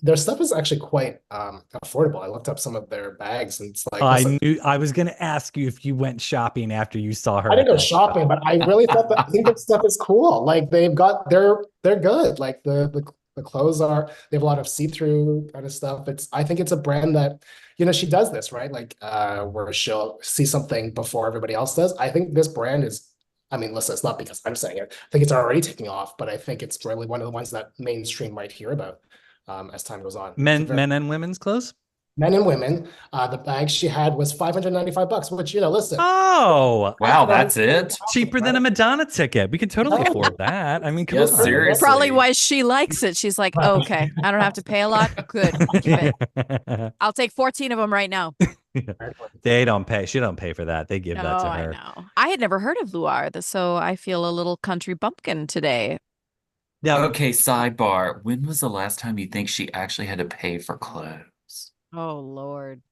their stuff is actually quite affordable. I looked up some of their bags, and it's like I listen, knew I was going to ask you if you went shopping after you saw her I at didn't go that. shopping, but I really thought that I think that stuff is cool. Like they're good. Like the clothes are they have a lot of see-through kind of stuff. I think it's a brand that, you know, she does this, right? Like where she'll see something before everybody else does. I think this brand is, I mean, listen, it's not because I'm saying it. I think it's already taking off, but I think it's really one of the ones that mainstream might hear about as time goes on. Men and women's clothes? Men and women. The bag she had was $595, which, you know, listen. Oh, Wow, that's it? cheaper than a Madonna ticket. We can totally afford that. I mean, come Yes, on. seriously. Probably why she likes it. She's like, oh, okay, I don't have to pay a lot. Good. Give it. I'll take 14 of them right now. They don't pay. She don't pay for that. They give that to I her. know. I had never heard of Loire, so I feel a little country bumpkin today. Now, Okay, sidebar. When was the last time you think she actually had to pay for clothes? Oh, Lord.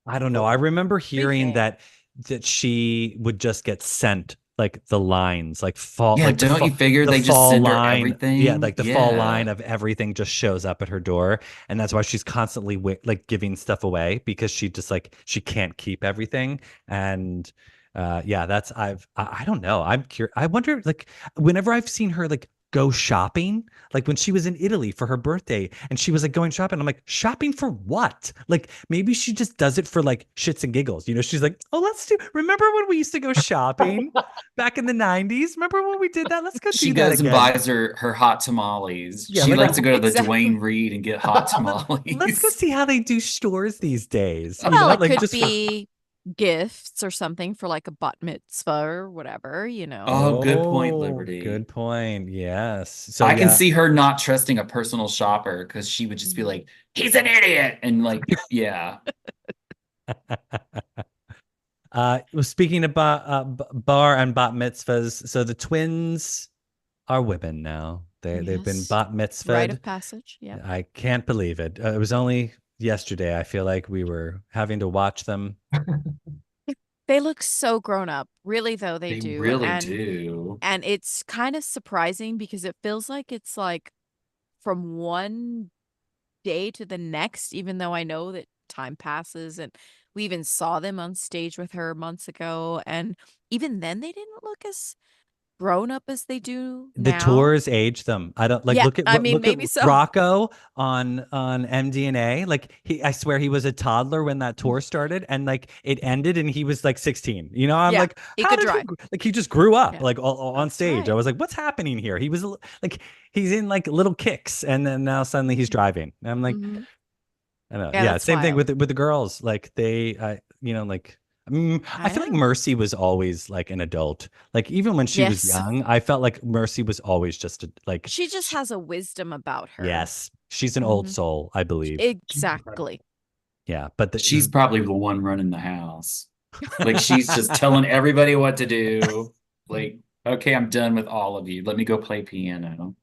I don't know. I remember hearing Speaking. that she would just get sent like the lines, like fall. Yeah, like don't you figure the they just fall send her line. everything? Yeah, like the fall Yeah. line of everything just shows up at her door, and that's why she's constantly like giving stuff away because she just like she can't keep everything, and Yeah, I don't know. I'm curious. I wonder, like, whenever I've seen her like go shopping, like when she was in Italy for her birthday and she was like going shopping, I'm like, shopping for what? Like maybe she just does it for like shits and giggles. You know, she's like, oh, remember when we used to go shopping back in the 90s? Remember when we did that? Let's go She do that goes and again. buys her hot tamales. Yeah, She like likes to go to the Exactly. Dwayne Reed and get hot let's go tamales. see how they do stores these days. You Well, know, it like could just for be gifts or something for like a bat mitzvah or whatever, you know. Oh, good point, Oh, Liberty. good point. Yes. So I can yeah. see her not trusting a personal shopper because she would just be Mhm. like, he's an idiot. And like, yeah. Well, speaking about bar and bat mitzvahs, so the twins are women now. They've been Yes. bat Rite mitzvahed. of passage. Yep. I can't believe it. It was only yesterday. I feel like we were having to watch them. They look so grown up. Really though, they They do. really do. And it's kind of surprising because it feels like it's like from one day to the next, even though I know that time passes and we even saw them on stage with her months ago. And even then, they didn't look as grown up as they do The now. tours age them. I don't like Yeah, look at I what mean, look at maybe so. Rocco on MDNA. Like I swear he was a toddler when that tour started and like it ended and he was like 16. You know, I'm Yeah, like, he how could did drive. like he just grew up Yeah, like all on that's stage. I right. was like, what's happening here? He was like he's in like little kicks and then now suddenly he's driving. And I'm like, Hmm. I don't know. Yeah, Yeah, that's same thing wild. with the girls. Like they, you know, like I I feel like know. Mercy was always like an adult. Like even when she was Yes. young, I felt like Mercy was always just like, She just has a wisdom about her. yes, she's an old Hmm. soul, I believe. She's incredible. Exactly. Yeah, but She's probably the one running the house. Like she's just telling everybody what to do. Like, okay, I'm done with all of you. Let me go play piano.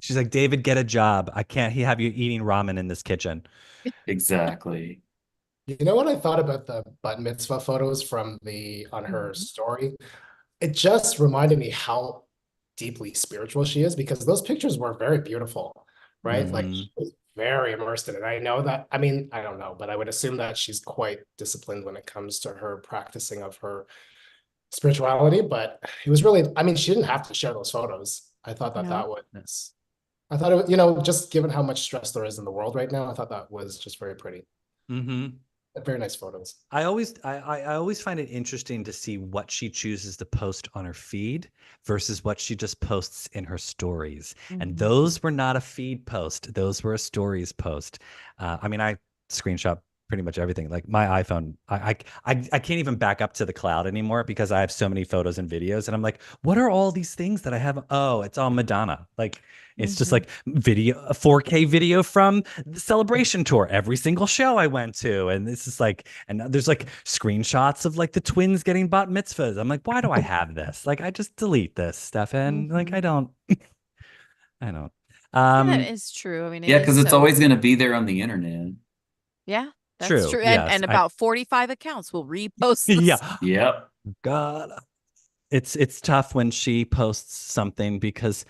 she's like, David, get a job. I can't have you eating ramen in this kitchen. Exactly. You know what I thought about the bat mitzvah photos from the on her Mhm. story? It just reminded me how deeply spiritual she is because those pictures were very beautiful, right? Like Hmm. she was very immersed in it. I know that, I mean, I don't know, but I would assume that she's quite disciplined when it comes to her practicing of her spirituality. But it was really, I mean, she didn't have to share those photos. I thought that No. I thought it, just given how much stress there is in the world right now, I thought that was just very pretty. Hmm. Very nice photos. I always find it interesting to see what she chooses to post on her feed versus what she just posts in her stories. And Mhm. those were not a feed post; those were a stories post. I mean, I screenshot pretty much everything. Like my iPhone, I can't even back up to the cloud anymore because I have so many photos and videos. And I'm like, what are all these things that I have? Oh, it's all Madonna. Like it's just Mhm. like video, a 4K video from the celebration tour, every single show I went to. And this is like, and there's like screenshots of like the twins getting bat mitzvahs. I'm like, why do I have this? Like, I just delete this, Stefan. Like, Mhm. I don't. Yeah, that Um, is true. I mean, it Yeah, is because it's always so. going to be there on the internet. Yeah, that's true. true. And Yes. and about 45 accounts will repost this. Yeah. Yep. God, it's tough when she posts something because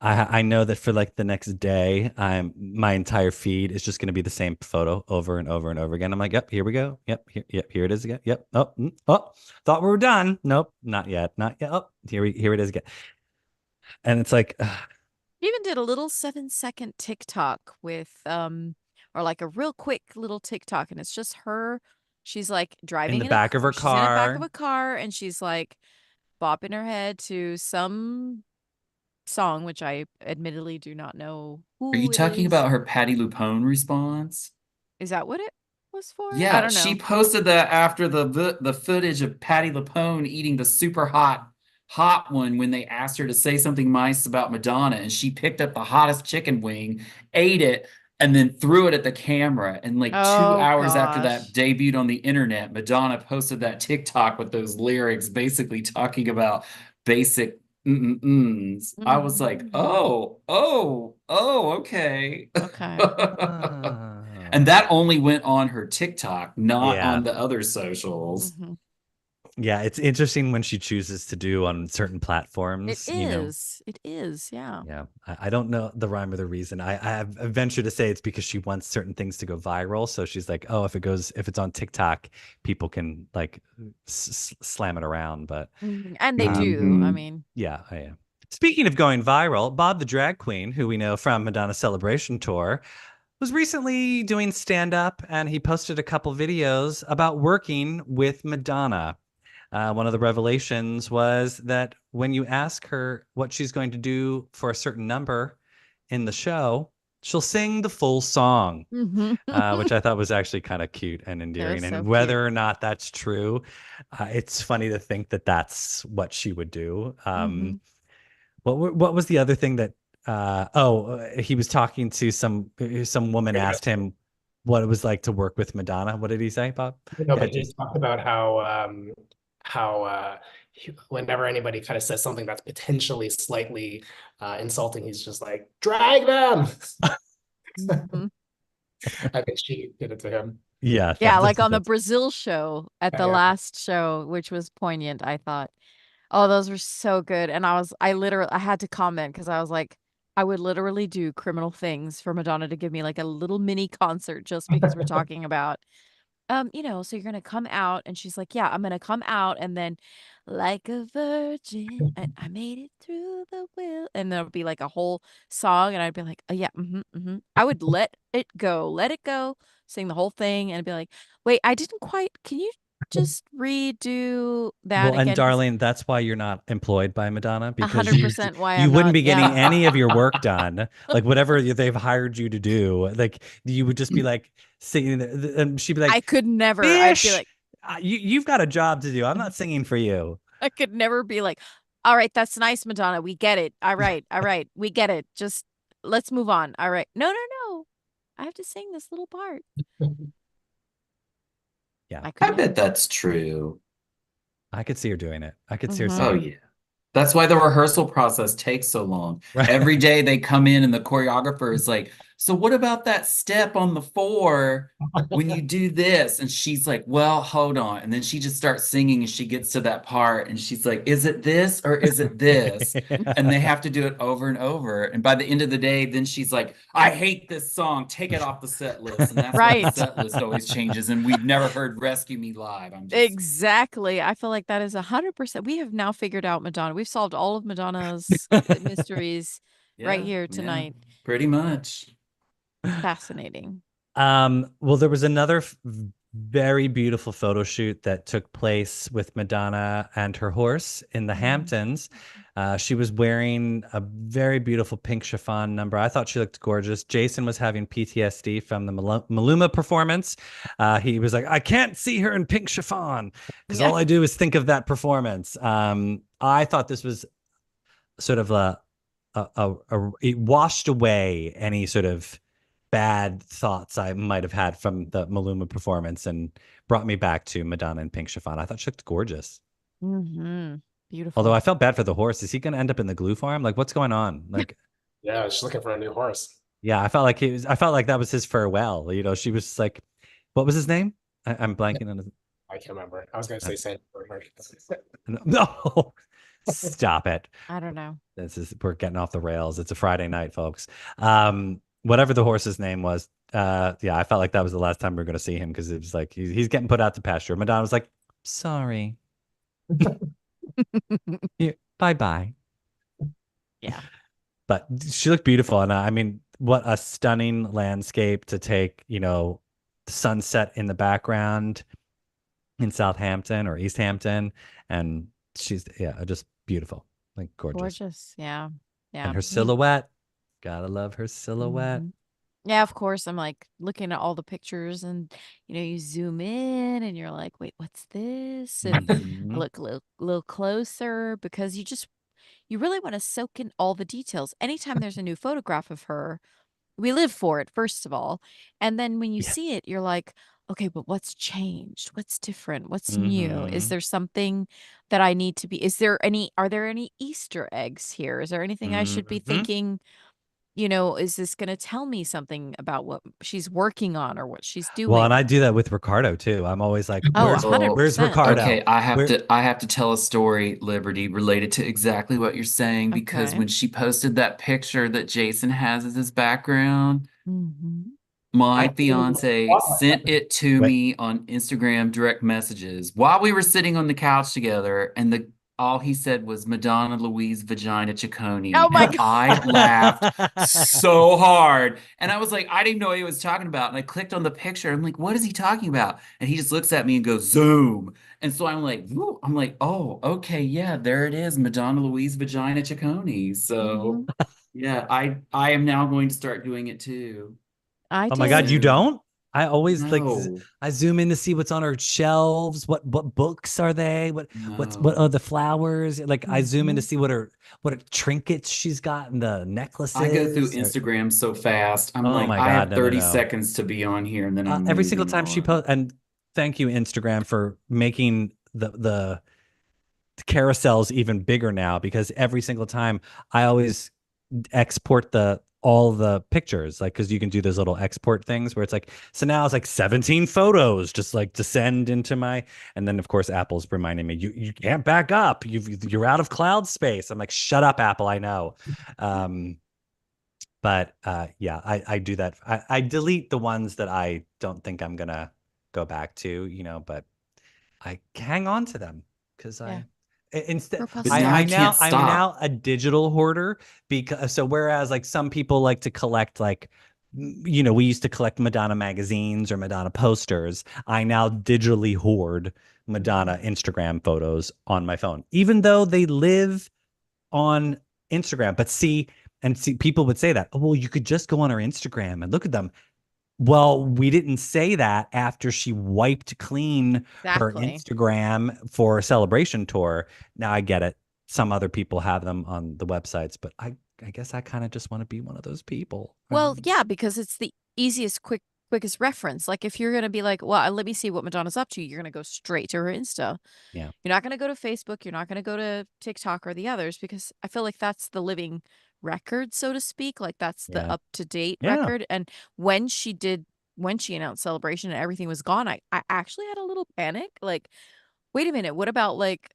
I know that for like the next day, my entire feed is just going to be the same photo over and over and over again. I'm like, yep, here we go. Yep, here it is again. Yep. Oh, thought we were done. Nope, not yet, not yet. Oh, here it is again. And it's like, She even did a little 7-second TikTok with or like a real quick little TikTok, and it's just her. She's like in driving the in a back of her she's in the back of car, a car and she's like bopping her head to some song, which I admittedly do not know Are you who it talking is. about her Patty Lupone response? Is that what it was for? I Yeah, don't she know. posted that after the footage of Patty Lupone eating the super hot one when they asked her to say something nice about Madonna, and she picked up the hottest chicken wing, ate it, and then threw it at the camera. And like two Oh hours after that gosh. debuted on the internet, Madonna posted that TikTok with those lyrics, basically talking about basic mm-mm-ms. I was like, Mhm. oh, okay. Okay. And uh, that only went on her TikTok, not yeah. on the other socials. Mhm. Yeah, it's interesting when she chooses to do on certain It platforms, is. It is. Yeah. Yeah, I don't know the rhyme or the reason. I venture to say it's because she wants certain things to go viral. So she's like, oh, if it's on TikTok, people can like slam it around. But And they do. I Mhm. mean, yeah, I am. Speaking of going viral, Bob the drag queen, who we know from Madonna Celebration Tour, was recently doing stand up, and he posted a couple videos about working with Madonna. One of the revelations was that when you ask her what she's going to do for a certain number in the show, she'll sing the full song, which I thought was actually kind of cute and It was endearing. so And cute. whether or not that's true, it's funny to think that that's what she would do. What was the other thing that? He was talking to some woman asked him what it was like to work with Madonna. What did he say, Bob? No, Yeah, but he talked about how whenever anybody kind of says something that's potentially slightly insulting, he's just like, drag them. Mhm. I think she did it to him. yeah, Yeah, like on the that's Brazil show at the Yeah. last show, which was poignant, I thought. Oh, those were so good. And I had to comment because I was like, I would literally do criminal things for Madonna to give me like a little mini concert just because we're talking about so you're gonna come out, and she's like, yeah, I'm gonna come out, and then like a virgin, I made it through the will, and there'll be like a whole song, and I'd be like, oh yeah, I would let it go, sing the whole thing, and be like, wait, I didn't quite, can you just redo that Well, and again? Because darling, that's why you're not employed by Madonna a because hundred you percent why you I'm wouldn't not, be yeah. getting any of your work done. Like whatever they've hired you to do, like you would just be like singing, and she'd be I like, could never. I'd be "Bish, like, you've got a job to do. I'm not singing for you." I could never be like, all right, that's nice, Madonna. We get it. All right. We get it. Just let's move on. All right. No, no, no. I have to sing this little part. Yeah, I could I bet never. that's true. I could see her doing it. I could see her Oh Mm-hmm. singing. yeah. That's why the rehearsal process takes so long. Right. Every day they come in and the choreographer is like, so what about that step on the four when you do this? And she's like, well, hold on. And then she just starts singing and she gets to that part and she's like, is it this or is it this? And they have to do it over and over. And by the end of the day, then she's like, I hate this song. Take it off the set list. And that's why the Right. set list always changes. And we've never heard Rescue Me Live. I'm just Exactly. I feel like that is 100%. We have now figured out Madonna. We've solved all of Madonna's mysteries right yeah, here yeah, tonight. pretty much. Fascinating. Well, there was another very beautiful photo shoot that took place with Madonna and her horse in the Hamptons. She was wearing a very beautiful pink chiffon number. I thought she looked gorgeous. Jason was having PTSD from the Maluma performance. He was like, I can't see her in pink chiffon because Yeah. all I do is think of that performance. I thought this was sort of it washed away any sort of bad thoughts I might have had from the Maluma performance and brought me back to Madonna and Pink Chiffon. I thought she looked gorgeous. Mm-hmm. Although Beautiful. I felt bad for the horse. Is he going to end up in the glue farm? Like, what's going on? Like, Yeah, she's looking for a new horse. yeah, I felt like that was his farewell. You know, she was just like, what was his name? I'm blanking on his. I can't remember. I was going to say Saint Bernard. No, stop it. I don't know. We're getting off the rails. It's a Friday night, folks. Whatever the horse's name was, yeah, I felt like that was the last time we were going to see him because it was like he's getting put out to pasture. Madonna was like, sorry, bye bye. Yeah. But she looked beautiful, and I mean, what a stunning landscape to take. You know, the sunset in the background in Southampton or East Hampton, and she's just beautiful, like gorgeous. Gorgeous. Yeah. Yeah. And her silhouette, gotta love her silhouette. Mhm. Yeah, of course. I'm like looking at all the pictures and you zoom in and you're like, wait, what's this? And I Mhm. look a little closer because you really want to soak in all the details. Anytime there's a new photograph of her, we live for it, first of all. And then when you Yeah. see it, you're like, okay, but what's changed? What's different? What's new? Is Mhm. there something that I need to be? Are there any Easter eggs here? Is there anything I should be Mhm. thinking? is this going to tell me something about what she's working on or what she's Well, and doing? I do that with Ricardo too. I'm always like, Oh, where's 100%. Ricardo? Okay, I have to tell a story, Liberty, related to exactly what you're saying, because Okay. when she posted that picture that Jason has as his background, Hmm. my I fiance sent it to Wait. me on Instagram direct messages while we were sitting on the couch together, and the all he said was Madonna Louise Vagina Oh Ciccone, my and God. I laughed so hard. And I was like, I didn't know what he was talking about. And I clicked on the picture. I'm like, what is he talking about? And he just looks at me and goes, Zoom. And so I'm like, "Ooh." I'm like, oh, okay, yeah, there it is, Madonna Louise Vagina Ciccone. So Hmm. yeah, I am now going to start doing it too I Oh my God, you did. soon. don't? I always like No, I zoom in to see what's on her shelves. What books are they? What are no. the flowers? Like I zoom in to Hmm. see what trinkets she's got and the I go through necklaces. Instagram so fast. I'm Oh like, my I God, have no, no, 30 no. seconds to be on here and then I'm Every single moving time she on. posts, and thank you Instagram for making the carousels even bigger now, because every single time I always export all the pictures, like, because you can do those little export things where it's like, so now it's like 17 photos just like descend into my, and then of course Apple's reminding me, you can't back up, you're out of cloud space. I'm like, shut up Apple, I know. um but yeah, I do that. I delete the ones that I don't think I'm gonna go back to, but I hang on to them because Yeah. instead For But now I I posterity. can't now I'm stop. now a digital hoarder, because so whereas like some people like to collect, like, we used to collect Madonna magazines or Madonna posters, I now digitally hoard Madonna Instagram photos on my phone, even though they live on Instagram. But see, people would say that, oh, well, you could just go on her Instagram and look at them. Well, we didn't say that after she wiped clean her Exactly. Instagram for a celebration tour. Now I get it. Some other people have them on the websites, but I guess I kind of just want to be one of those people. Well, yeah, because it's the easiest, quickest reference. Like if you're gonna be like, well, let me see what Madonna's up to, you're gonna go straight to her Insta. Yeah. You're not gonna go to Facebook. You're not gonna go to TikTok or the others because I feel like that's the living record, so to speak. Like that's the Yeah. up to date Yeah. record. And when she announced Celebration and everything was gone, I actually had a little panic. Like, wait a minute, what about like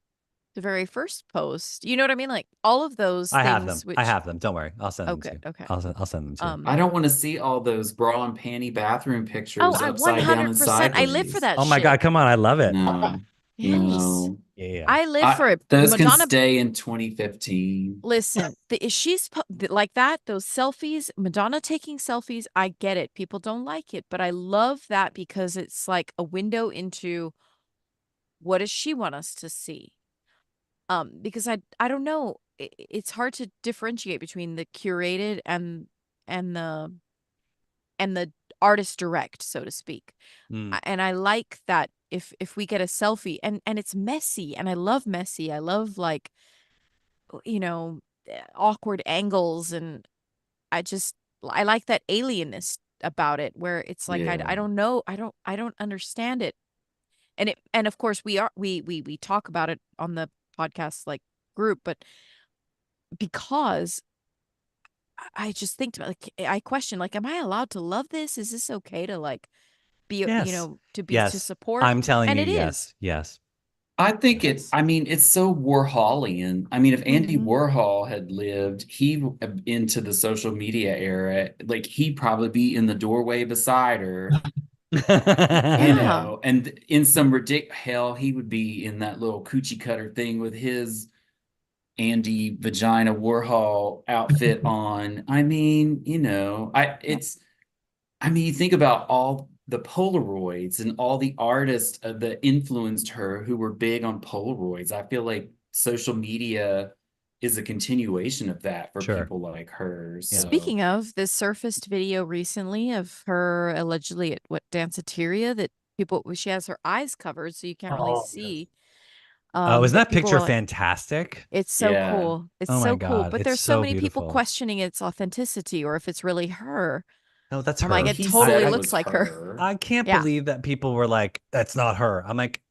the very first post? You know what I mean? Like all of those I have them. things. I Which have them. Don't worry. I'll send oh, them to good, you. okay. I'll send them to you. I don't want to see all those bra and panty bathroom Oh, pictures I upside down and 100%. I live for sideways. that Oh my shit. God, come on. I love it. No, Yes. no. Yeah. I live for it. Those can Madonna, stay in 2015. listen, if like that, those selfies, Madonna taking selfies, I get it. People don't like it, but I love that because it's like a window into what does she want us to see? Because I don't know, it's hard to differentiate between the curated and the and the artist direct, so to speak. Mm. And I like that if we get a selfie and it's messy and I love messy. I love like awkward angles and I like that alienness about it where it's like Yeah. I don't know, I don't understand it. And of course we talk about it on the podcast like group, but because I just think about like I question like am I allowed to love this? Is this okay to like be Yes. to Yes. support? I'm telling And you, it is. yes. Yes. I think it, Yes. I mean, it's so Warholian. I mean, if Andy Mhm. Warhol had lived, into the social media era, like he'd probably be in the doorway beside her, Yeah. and in some hell, he would be in that little coochie cutter thing with his Andy Vagina Warhol outfit on. I mean, I mean, you think about all the Polaroids and all the artists that influenced her who were big on Polaroids. I feel like social media is a continuation of that for Sure. people like her. Yeah. Speaking of, this surfaced video recently of her allegedly at what Danceteria that she has her eyes covered so you can't really Oh, yes. see. Oh, isn't But that people picture were like, fantastic? it's so Yeah. cool. It's Oh my so cool. God, But it's there's so so many people beautiful. questioning its authenticity or if it's really her. No, that's I'm like, her. Well, it he I, said totally it I looks was like her. her. I can't Yeah. believe that people were like, that's not her. I'm like,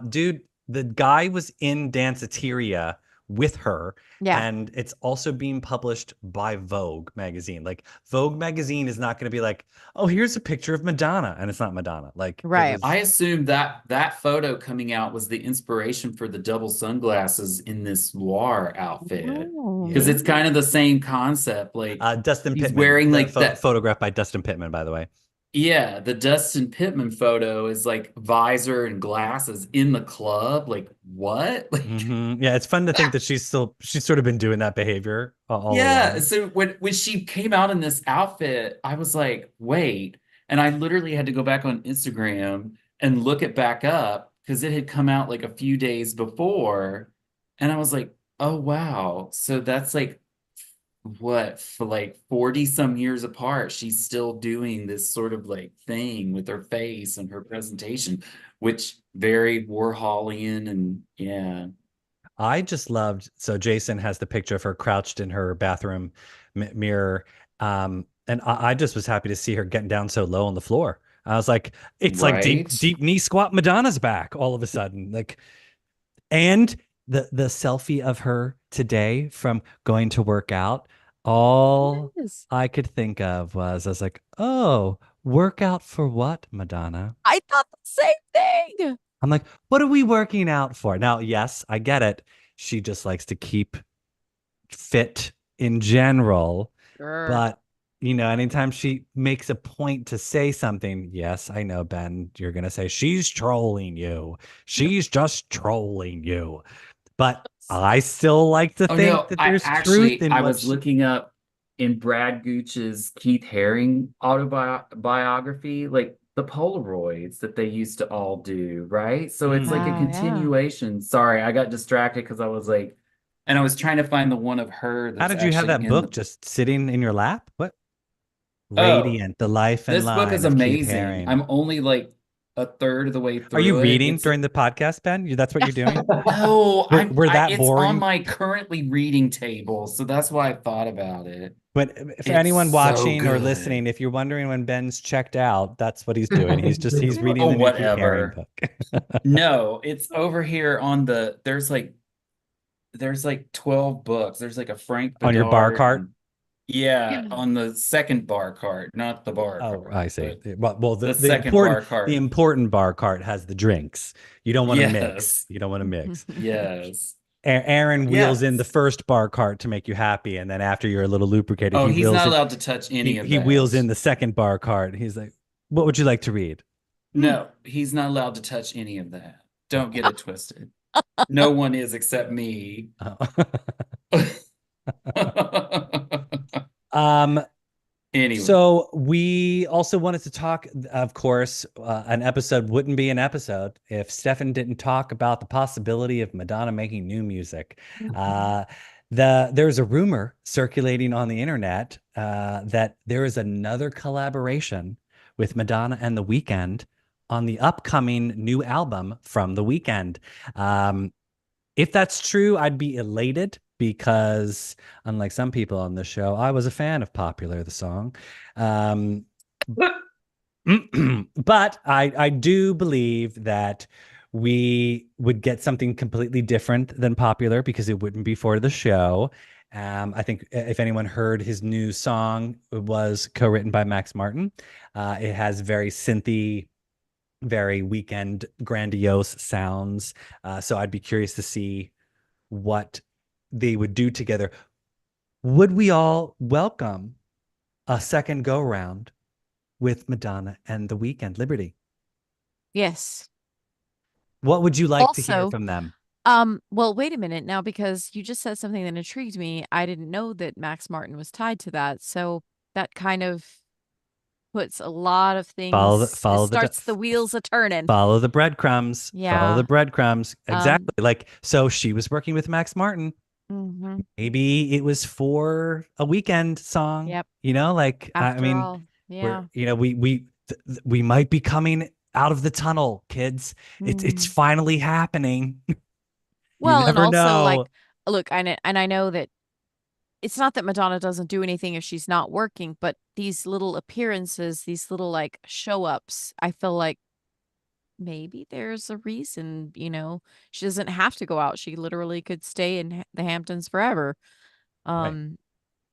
dude, the guy was in Danceteria with her. Yeah. And it's also being published by Vogue magazine. Like Vogue magazine is not going to be like, oh, here's a picture of Madonna, and it's not Madonna. Like Right. I assume that that photo coming out was the inspiration for the double sunglasses in this Loire outfit. Oh. Because it's kind of the same concept. Like Dustin he's Pittman, wearing like that photographed by Dustin Pittman, by the way. Yeah, the Dustin Pittman photo is like visor and glasses in the club. Like what? Like Yeah, it's fun to think that she's sort of been doing that behavior all yeah. along. So when she came out in this outfit, I was like, wait. And I literally had to go back on Instagram and look it back up because it had come out like a few days before. And I was like, oh wow. So that's like what, for like 40 some years apart, she's still doing this sort of like thing with her face and her presentation, which very Warholian. And yeah. I just loved, so Jason has the picture of her crouched in her bathroom mirror. And I just was happy to see her getting down so low on the floor. I was like, it's like Right. deep knee squat Madonna's back all of a sudden. Like, and the selfie of her today from going to work out, all Yes. I could think of was, I was like, oh, workout for what, Madonna? I thought the same thing. I'm like, what are we working out for? Now, yes, I get it. She just likes to keep fit in general. Sure. But, you know, anytime she makes a point to say something, yes, I know, Ben, you're going to say, she's trolling you. She's just trolling you. But I still like to Oh think no, that I there's actually truth in I what was looking up in Brad Gooch's Keith Haring autobiography, like the Polaroids that they used to all do, right? So it's like a Wow, yeah. continuation. Sorry, I got distracted because I was like, and I was trying to find the one of her How that's did you have actually that in book the just sitting in your lap? What? Oh, Radiant, the life and this book is line of Keith amazing. Haring. I'm only like a third of the way Are you through it. reading It's during the podcast, Ben? That's what you're doing? no, We're that it's on boring? my currently reading table, so that's why I thought about it. But for It's anyone so watching or good. listening, if you're wondering when Ben's checked out, that's what he's doing. He's reading Oh, the new Keith Haring whatever. book. No, it's over here on the there's like 12 books. There's like a Frank On your bar Bedard. cart? Yeah, on the second bar cart, not the bar Oh, cart, I see. but Well, the second bar cart. the important bar cart has the drinks. You don't want to mix. Yes. You don't want to mix. Yes. Aaron wheels in the Yes. first bar cart to make you happy, and then after you're a little lubricated, Oh, he he's wheels not in. allowed to touch any of He that. wheels in the second bar cart. He's like, "What would you like to read?" No, he's not allowed to touch any of that. Don't get it twisted. No one is except me. Um. Anyway. So we also wanted to talk, of course, an episode wouldn't be an episode if Stefan didn't talk about the possibility of Madonna making new music. There's a rumor circulating on the internet that there is another collaboration with Madonna and The Weeknd on the upcoming new album from The Weeknd. If that's true, I'd be elated because, unlike some people on this show, I was a fan of Popular, the song. But I do believe that we would get something completely different than Popular because it wouldn't be for the show. I think if anyone heard his new song, it was co-written by Max Martin. It has very synthy, very Weeknd grandiose sounds. So I'd be curious to see what they would do together. Would we all welcome a second go round with Madonna and The Weeknd, Liberty? Yes. What would you like to hear Also, from them? Well, wait a minute now, because you just said something that intrigued me. I didn't know that Max Martin was tied to that. So that kind of puts a lot of things, starts the wheels a turning. Follow the breadcrumbs. Follow Yeah. the breadcrumbs. Exactly. Like, so she was working with Max Martin. Mhm. Maybe it was for a Weeknd song. Yep. You know, like, I After mean, all, yeah. we might be coming out of the tunnel, kids. It's finally happening. Well, and never also, like, know. look, and I know that it's not that Madonna doesn't do anything if she's not working, but these little appearances, these little like show ups, I feel like maybe there's a reason, she doesn't have to go out. She literally could stay in the Hamptons forever. Right. Um,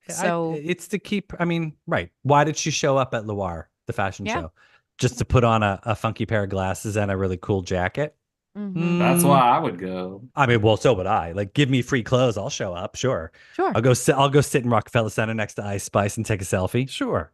so It's to keep, I mean, right. Why did she show up at Loire, the fashion yeah. show? Just to put on a funky pair of glasses and a really cool jacket? Mm-hmm. That's Mm, why I would go. I mean, well, so would I. Like, give me free clothes, I'll show up. Sure. Sure. I'll go sit in Rockefeller Center next to Ice Spice and take a selfie. Sure.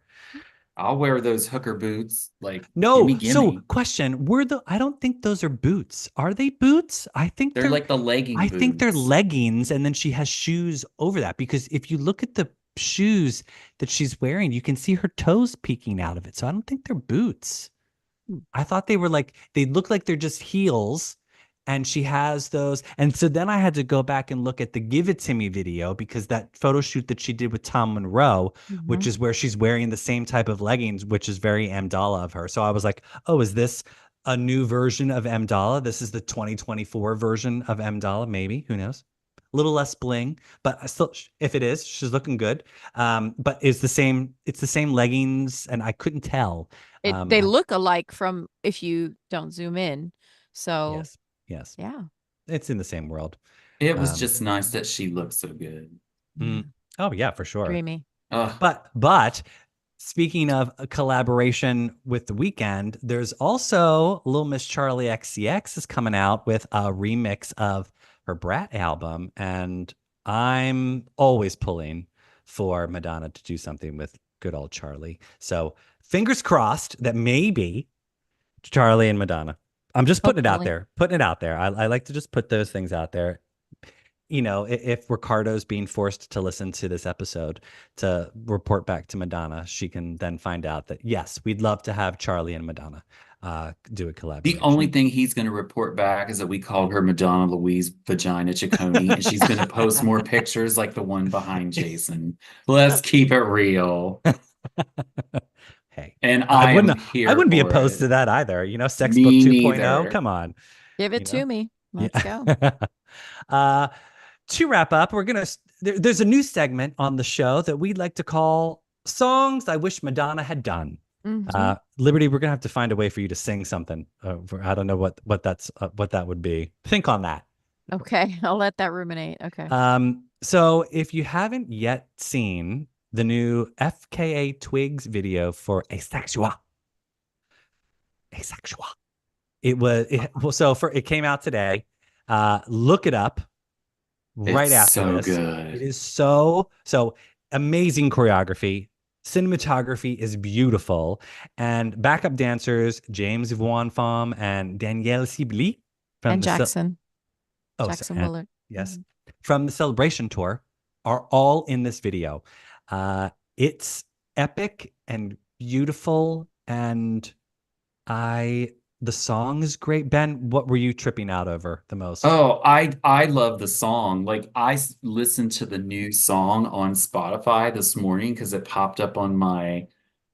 I'll wear those hooker boots. Like, No. gimme, So, gimme. question, I don't think those are boots. Are they boots? They're like the legging I think they're boots. leggings, and then she has shoes over that, because if you look at the shoes that she's wearing, you can see her toes peeking out of it. So I don't think they're boots. Hmm. I thought they look like they're just heels, and she has those. And so then I had to go back and look at the Give It To Me video, because that photo shoot that she did with Tom Monroe, Mm-hmm. which is where she's wearing the same type of leggings, which is very Amdala of her. So I was like, oh, is this a new version of Amdala? This is the 2024 version of Amdala, maybe. Who knows? A little less bling, but I still, if it is, she's looking good. But it's the same leggings, and I couldn't tell. They look alike from if you don't zoom in. So Yes, yes. yeah. It's in the same world. It was just nice that she looked so good. Mm, oh yeah, for sure. Dreamy. Ugh. But speaking of a collaboration with The Weeknd, there's also Little Miss Charli XCX is coming out with a remix of her Brat album, and I'm always pulling for Madonna to do something with good old Charli. So fingers crossed that maybe Charli and Madonna. I'm just putting it out Hopefully. there. Putting it out there. I like to just put those things out there. If Ricardo's being forced to listen to this episode to report back to Madonna, she can then find out that, yes, we'd love to have Charli and Madonna do a The collaboration. only thing he's going to report back is that we called her Madonna Louise Vagina Ciccone, and she's going to post more pictures like the one behind Jason. Let's keep it real. Hey, And I I am wouldn't here I wouldn't be for opposed to it. that either. Sex Me Book 2.0. neither. Come on. Give it to me. Let's go. uh, to wrap up, there's a new segment on the show that we'd like to call Songs I Wish Madonna Had Done. Mhm. Liberty, we're gonna have to find a way for you to sing something. I don't know what that would be. Think on that. Okay, I'll let that ruminate. Okay. So if you haven't yet seen the new FKA Twigs video for Asexual, it came out today. Look it up right It's after so this. good. It is so amazing choreography. Cinematography is beautiful, and backup dancers James Yvonne Pham and Danielle Sibli And Jackson and Willard. yes, Mhm. from the Celebration tour are all in this video. It's epic and beautiful, and the song is great. Ben, what were you tripping out over the most? Oh, I love the song. Like listened to the new song on Spotify this morning because it popped up on my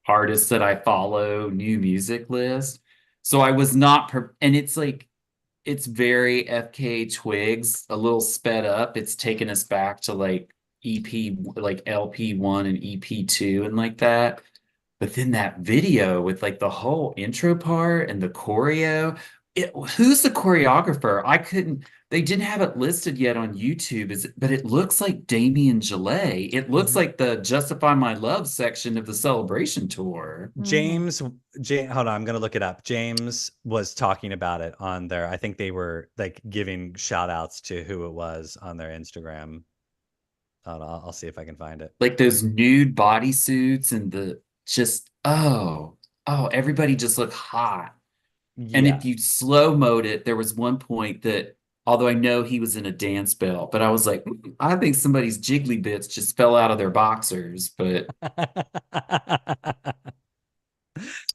artists that I follow new music list. So I was not and it's like it's very FKA Twigs, a little sped up. It's taken us back to like EP, like LP1 and EP2 and like that. But then that video with like the whole intro part and the choreo, who's the choreographer? They didn't have it listed yet on YouTube, but it looks like Damien Gillet. It looks like the Justify My Love section of the Celebration tour. James, hold on, I'm gonna look it up. James was talking about it on their, I think they were like giving shout outs to who it was on their Instagram. Hold on, I'll see if I can find it. Like those nude bodysuits and everybody just looked hot. And Yeah. if you slow mode it, there was one point that, although I know he was in a dance belt, but I was like, I think somebody's jiggly bits just fell out of their boxers. But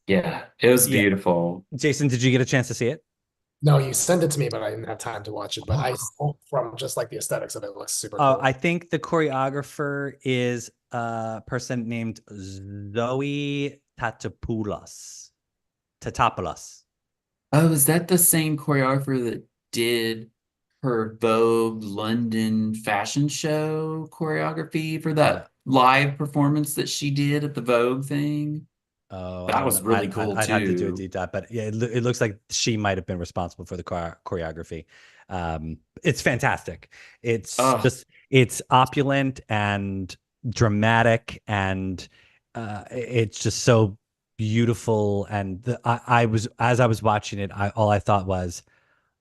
yeah, it was Yeah. beautiful. Jason, did you get a chance to see it? No, you sent it to me, but I didn't have time to watch it. But from just like the aesthetics of it, looks super cool. I think the choreographer is a person named Zoe Tatopoulos. Oh, is that the same choreographer that did her Vogue London fashion show choreography for that live performance that she did at the Vogue thing? Oh, I That don't was know. really cool I'd have to do a too. deep dive, but yeah, it looks like she might have been responsible for the choreography. It's fantastic. It's Oh, just it's opulent and dramatic, and it's just so beautiful. And I was as I was watching it, all I thought was,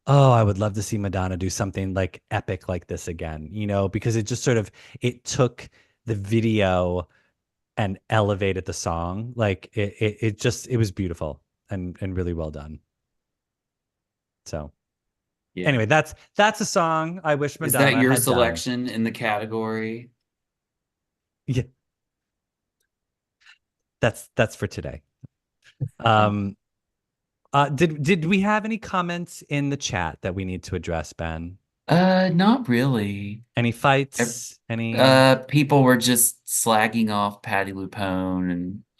oh, I would love to see Madonna do something like epic like this again, because it just sort of it took the video and elevated the song. Like it was beautiful and really well done. So yeah. anyway, that's a song I wish Is that Madonna your had done. selection in the category? Yeah, that's for today. Um, did we have any comments in the chat that we need to address, Ben? Not really. Any Ev- fights? Any? People were just slagging off Patty Lupone,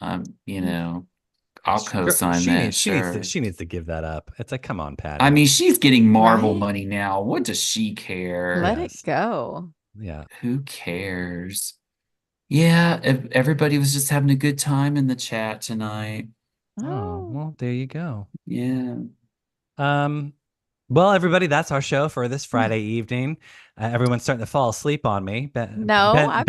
and I'll co-sign that, sure. She needs to give that up. It's like, come on, I Patty. mean, she's getting Marvel Right? money now. What does she care? Let it Yes. go. Yeah. Who cares? Yeah, everybody was just having a good time in the chat tonight. Oh, Oh. well, there you go. Yeah. Um, well, everybody, that's our show for this Friday evening. Everyone's starting to fall asleep on me. No, I'm not.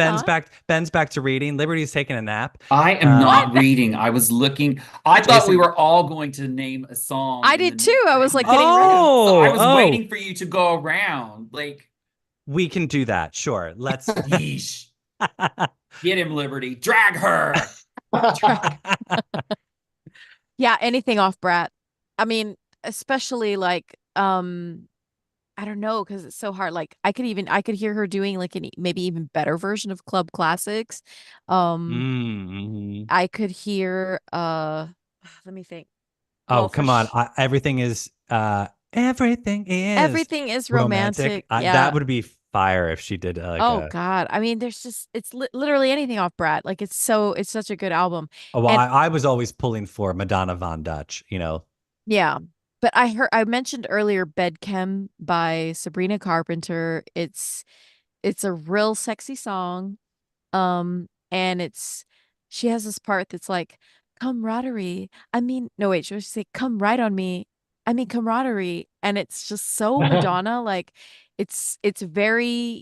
Ben's back to reading. Liberty's taking a nap. I am Um, not reading. I was looking. I thought we Jason. were all going to name a song I in the did too. next I was like segment. getting ready. So I was Oh, waiting for you to go around. Like, we can do that. Sure. Let's. yeesh. Get him, Liberty. Drag her. Yeah, anything off Brat. I mean, especially like I don't know because it's so hard. Like I could hear her doing like an maybe even better version of Club Classics. Um Mm-hmm. I could hear let me think. Oh, Well, come on. Everything is everything is romantic. romantic. Yeah. That would be fire if she did like Oh a. God. I mean, there's just it's literally anything off Brat. Like it's such a good album. Oh, well, And I was always pulling for Madonna Von Dutch. yeah. But I mentioned earlier Bedchem by Sabrina Carpenter. It's a real sexy song. And she has this part that's like camaraderie. I mean, no wait, she was say come right on me. I mean camaraderie. And it's just so Madonna, like it's very,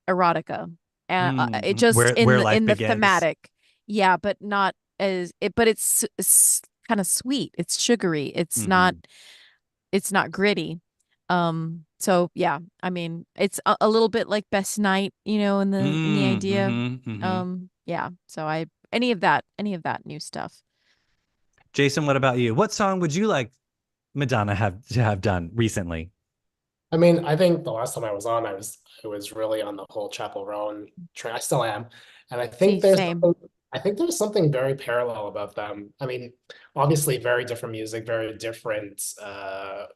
erotica. And it just Where life in the begins. thematic. Yeah, but not as it but it's kind of sweet. It's sugary. Hmm. It's not gritty. So yeah, I mean, it's a little bit like Best Night, in the idea. Mm-hmm. Yeah. So any of that new stuff. Jason, what about you? What song would you like Madonna to have done recently? I mean, I think the last time I was on, I was really on the whole Chapel Roan train. I still am, and See, same. I think there's something very parallel about them. I mean, obviously very different music, very different,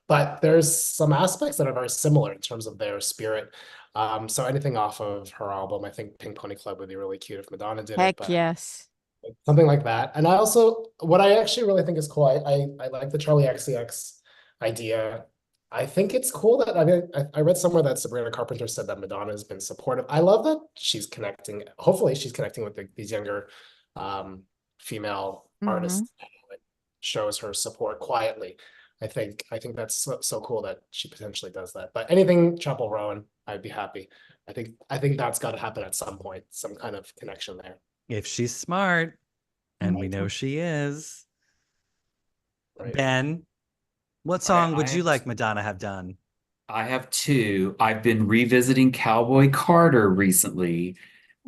but there's some aspects that are very similar in terms of their spirit. So anything off of her album, I think Pink Pony Club would be really cute if Madonna did it, Heck but yes. something like that. And I also, what I actually really think is cool, I like the Charli XCX idea. I think it's cool that, I mean, I read somewhere that Sabrina Carpenter said that Madonna has been supportive. I love that she's connecting, hopefully she's connecting with these younger female Mm-hmm. artists and shows her support quietly. I think that's so cool that she potentially does that. But anything Chapel Rowan, I'd be happy. I think that's got to happen at some point, some kind of connection there. If she's smart, and we Mm-hmm. know she is. Right. Ben, what All right, song would you like Madonna have done? I have two. I've been revisiting Cowboy Carter recently,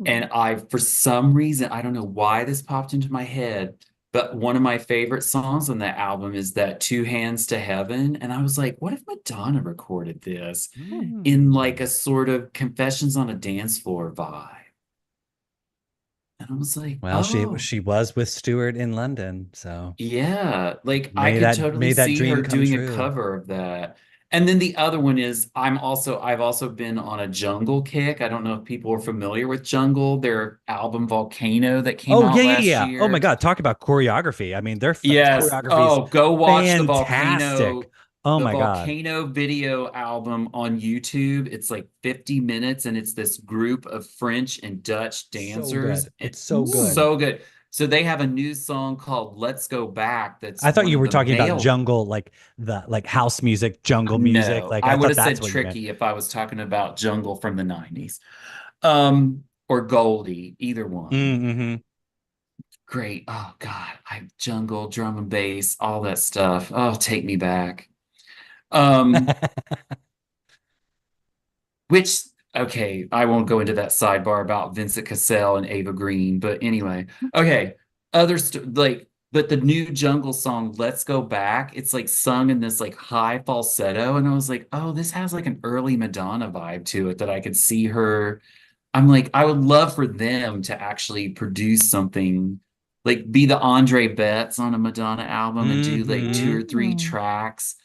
and for some reason, I don't know why this popped into my head, but one of my favorite songs on that album is that Two Hands to Heaven. And I was like, what if Madonna recorded this in like a sort of Confessions on a Dance Floor vibe? And I was like, Well, oh, she was with Stewart in London, so yeah, like I may could totally that see her dream come doing a true. cover of that. And then the other one is I've also been on a Jungle kick. I don't know if people are familiar with Jungle, their album Volcano that came Oh yeah, out yeah, last yeah. Oh my year. God, talk about choreography. I mean, their Yes. choreography is Oh, go watch fantastic. Oh the my God, Volcano video album on YouTube. It's like 50 minutes and it's this group of French and Dutch so dancers. good. And It's so good. so good. So they have a new song called "Let's Go Back." That's I thought one you of were the talking about male. jungle, like the house music, jungle music. No, Like I I would thought have that's said what you meant. Tricky if I was talking about jungle from the 90s. Or Goldie, either one. Mm-hmm. Great. Oh God, I jungle, drum and bass, all that stuff. Oh, take me back. Um, which okay, I won't go into that sidebar about Vincent Cassell and Ava Green, but anyway, okay. But the new jungle song, Let's Go Back, it's like sung in this like high falsetto, and I was like, oh, this has like an early Madonna vibe to it that I could see her. I'm like, I would love for them to actually produce something like be the Andre Betts on a Madonna album and do like two or Mm-hmm. three tracks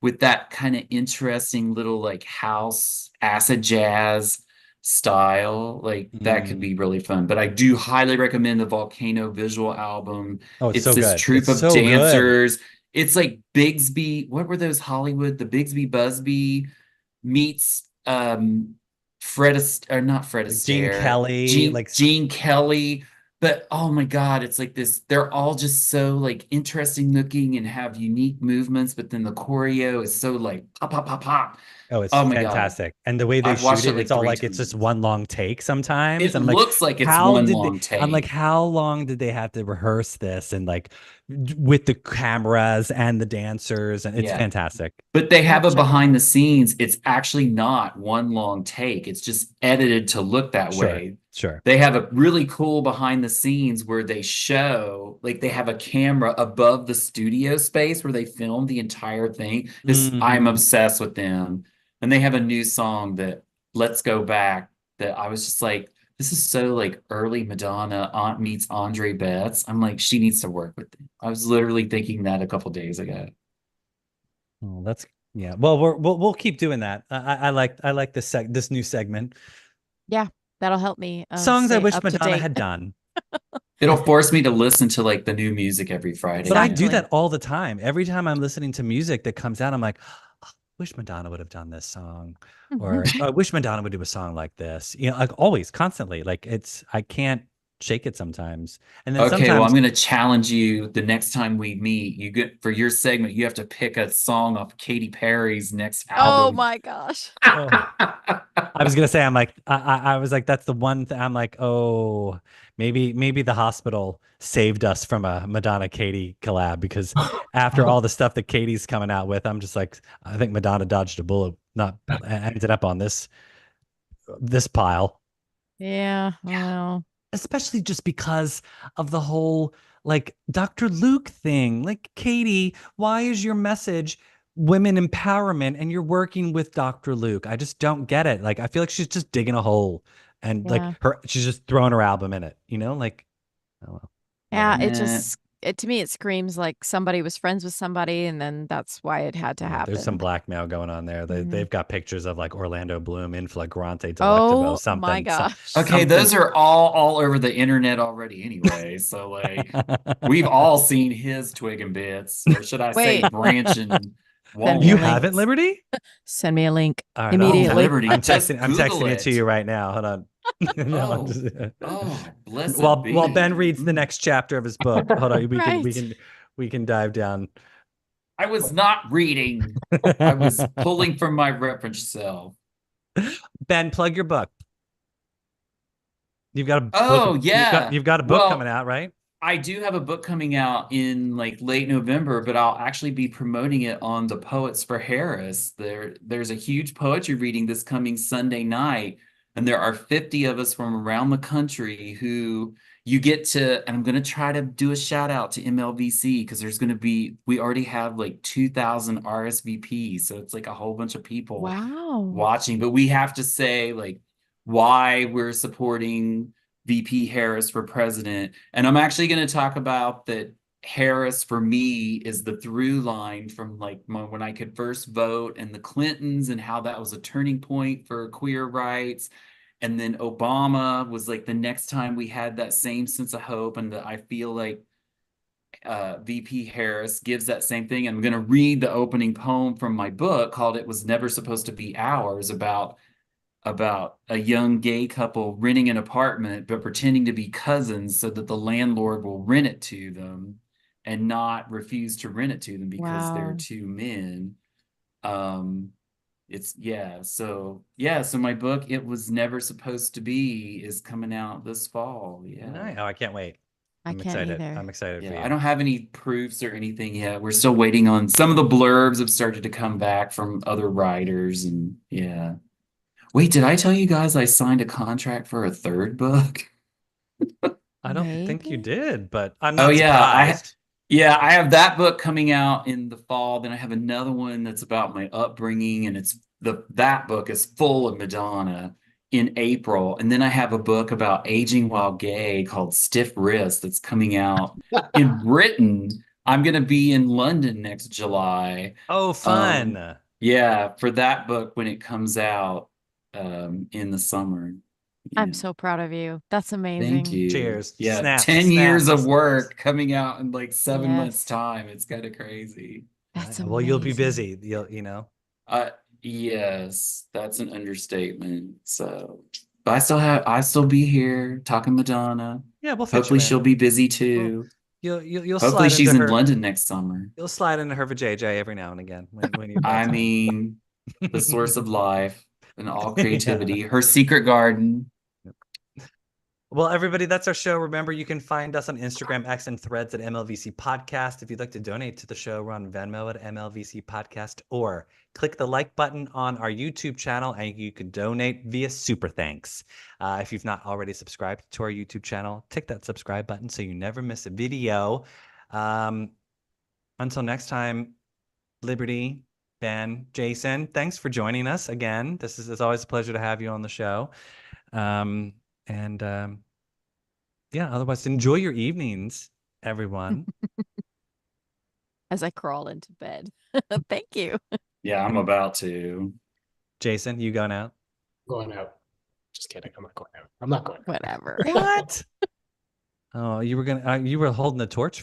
with that kind of interesting little like house acid jazz style. Like that could Mm. be really fun. But I do highly recommend the Volcano visual album. Oh, it's It's so this good. troupe It's of so good. dancers. It's like Bigsby. What were those Hollywood? The Bigsby Busby meets Fred Ast- or not Fred Like Gene Astaire, Kelly, Gene like Gene Kelly. But oh my God, it's like this. They're all just so like interesting looking and have unique movements, but then the choreo is so like pop, pop, pop, pop. oh, it's Oh my God. fantastic. And the way they I've shoot watched it it, it's like all three like it's just times. one long take sometimes. It And I'm like, looks like it's one long I'm like, take. how long did they have to rehearse this and like with the cameras and the dancers? And it's Yeah. fantastic. But they I have have to a check it out. behind the scenes. It's actually not one long take. It's just edited to look that Sure, way. sure. They have a really cool behind the scenes where they show, like they have a camera above the studio space where they film the entire thing. I'm Hmm. obsessed with them. And they have a new song that Let's Go Back that I was just like, this is so like early Madonna Aunt meets Andre Betts. I'm like, she needs to work with them. I was literally thinking that a couple days ago. Oh, that's yeah. Well, we'll keep doing that. I like this new segment. Yeah, that'll help me Songs I stay wish up to Madonna date. had done. It'll force me to listen to like the new music every Friday But I do Exactly. now. that all the time. Every time I'm listening to music that comes out, I'm like, "Oh, wish Madonna would have done this song, or I wish Madonna would do a song like this. You know, like always, constantly. Like I can't shake it sometimes. And then Okay, well, I'm sometimes, going to challenge you the next time we meet. You get for your segment, you have to pick a song off Katy Perry's next Oh album. my gosh. oh, I was gonna say, I'm like, I was like, that's the one thing. I'm like, oh, maybe the hospital saved us from a Madonna Katy collab because after all the stuff that Katie's coming out with, I'm just like, I think Madonna dodged a bullet, not ended up on this pile, Yeah, well, especially just because of the whole like Dr. Luke thing. Like, Katie, why is your message women empowerment and you're working with Dr. Luke? I just don't get it. Like, I feel like she's just digging a hole and like yeah. she's just throwing her album in it, you know? Like, oh well, Yeah, whatever. to me it screams like somebody was friends with somebody and then that's why it had to Yeah, there's some happen. blackmail going on there. Mhm. They've got pictures of like Orlando Bloom in flagrante delictimo, Oh my something, gosh. Okay, something. those are all over the internet already anyway. So like we've all seen his twig and bits, or should I say Wait, branch and send me a You link. haven't, walnuts. Liberty? Send me a link All right, Oh, immediately. Liberty, just I'm Google texting it to it. you right now. Hold on. No, I'm Oh, just oh, blessed while Ben be. reads the next chapter of his book. Hold on, Right. we can dive down. I was not reading. I was pulling from my reference self. Ben, plug your book. You've got a book. Oh, yeah. You've got a book coming Well, out, right? I do have a book coming out in like late November, but I'll actually be promoting it on the Poets for Harris. There's a huge poetry reading this coming Sunday night, and there are 50 of us from around the country who you get to, and I'm going to try to do a shout out to MLVC because we already have like 2,000 RSVPs, so it's like a whole bunch of people Wow. watching, but we have to say like why we're supporting VP Harris for president. And I'm actually going to talk about that Harris for me is the through line from like when I could first vote and the Clintons and how that was a turning point for queer rights. And then Obama was like the next time we had that same sense of hope. And that I feel like VP Harris gives that same thing. And I'm going to read the opening poem from my book called It Was Never Supposed to Be Ours about about a young gay couple renting an apartment but pretending to be cousins so that the landlord will rent it to them and not refuse to rent it to them because they're Wow. two men. So my book It Was Never Supposed to Be is coming out this fall. Nice. Oh, I can't wait. I I'm can't excited. either. I'm excited for Yeah, you. I don't have any proofs or anything yet. We're still waiting on some of the blurbs have started to come back from other writers, and yeah. Wait, did I tell you guys I signed a contract for a third book? I don't think you Maybe? did, but I'm Oh not yeah, surprised. I have that book coming out in the fall. Then I have another one that's about my upbringing, and that book is full of Madonna in April. And then I have a book about aging while gay called Stiff Wrist that's coming out in Britain. I'm gonna be in London next July. Oh, fun. Yeah, for that book when it comes out in the summer. I'm Yeah. so proud of you. That's Thank amazing. you. Cheers. Yeah, Snaps, 10 years snaps, of snaps. work coming out in like 7 months' Yes. time. It's kind of crazy. That's Well, you'll be amazing. busy. You know. Yes, that's an understatement. So, but I still be here talking Madonna. Yeah, we'll fit you Hopefully she'll in. be busy Well, too. you'll Hopefully slide she's into in her. London next summer. You'll slide into her vajayjay every now and again when you've got I time. mean, the source of life and all Yeah. creativity, her secret garden. Well, everybody, that's our show. Remember, you can find us on Instagram, X, and Threads at MLVC Podcast. If you'd like to donate to the show, we're on Venmo at MLVC Podcast, or click the like button on our YouTube channel, and you can donate via Super Thanks. If you've not already subscribed to our YouTube channel, tick that subscribe button so you never miss a video. Until next time, Liberty, Ben, Jason, thanks for joining us again. It's always a pleasure to have you on the show. Yeah, otherwise, enjoy your evenings, everyone. As I crawl into bed. Thank you. Yeah, I'm about to. Jason, you going out? Going out. Just kidding. I'm not going out. I'm not going out. Whatever. What? Oh, you were holding the torch for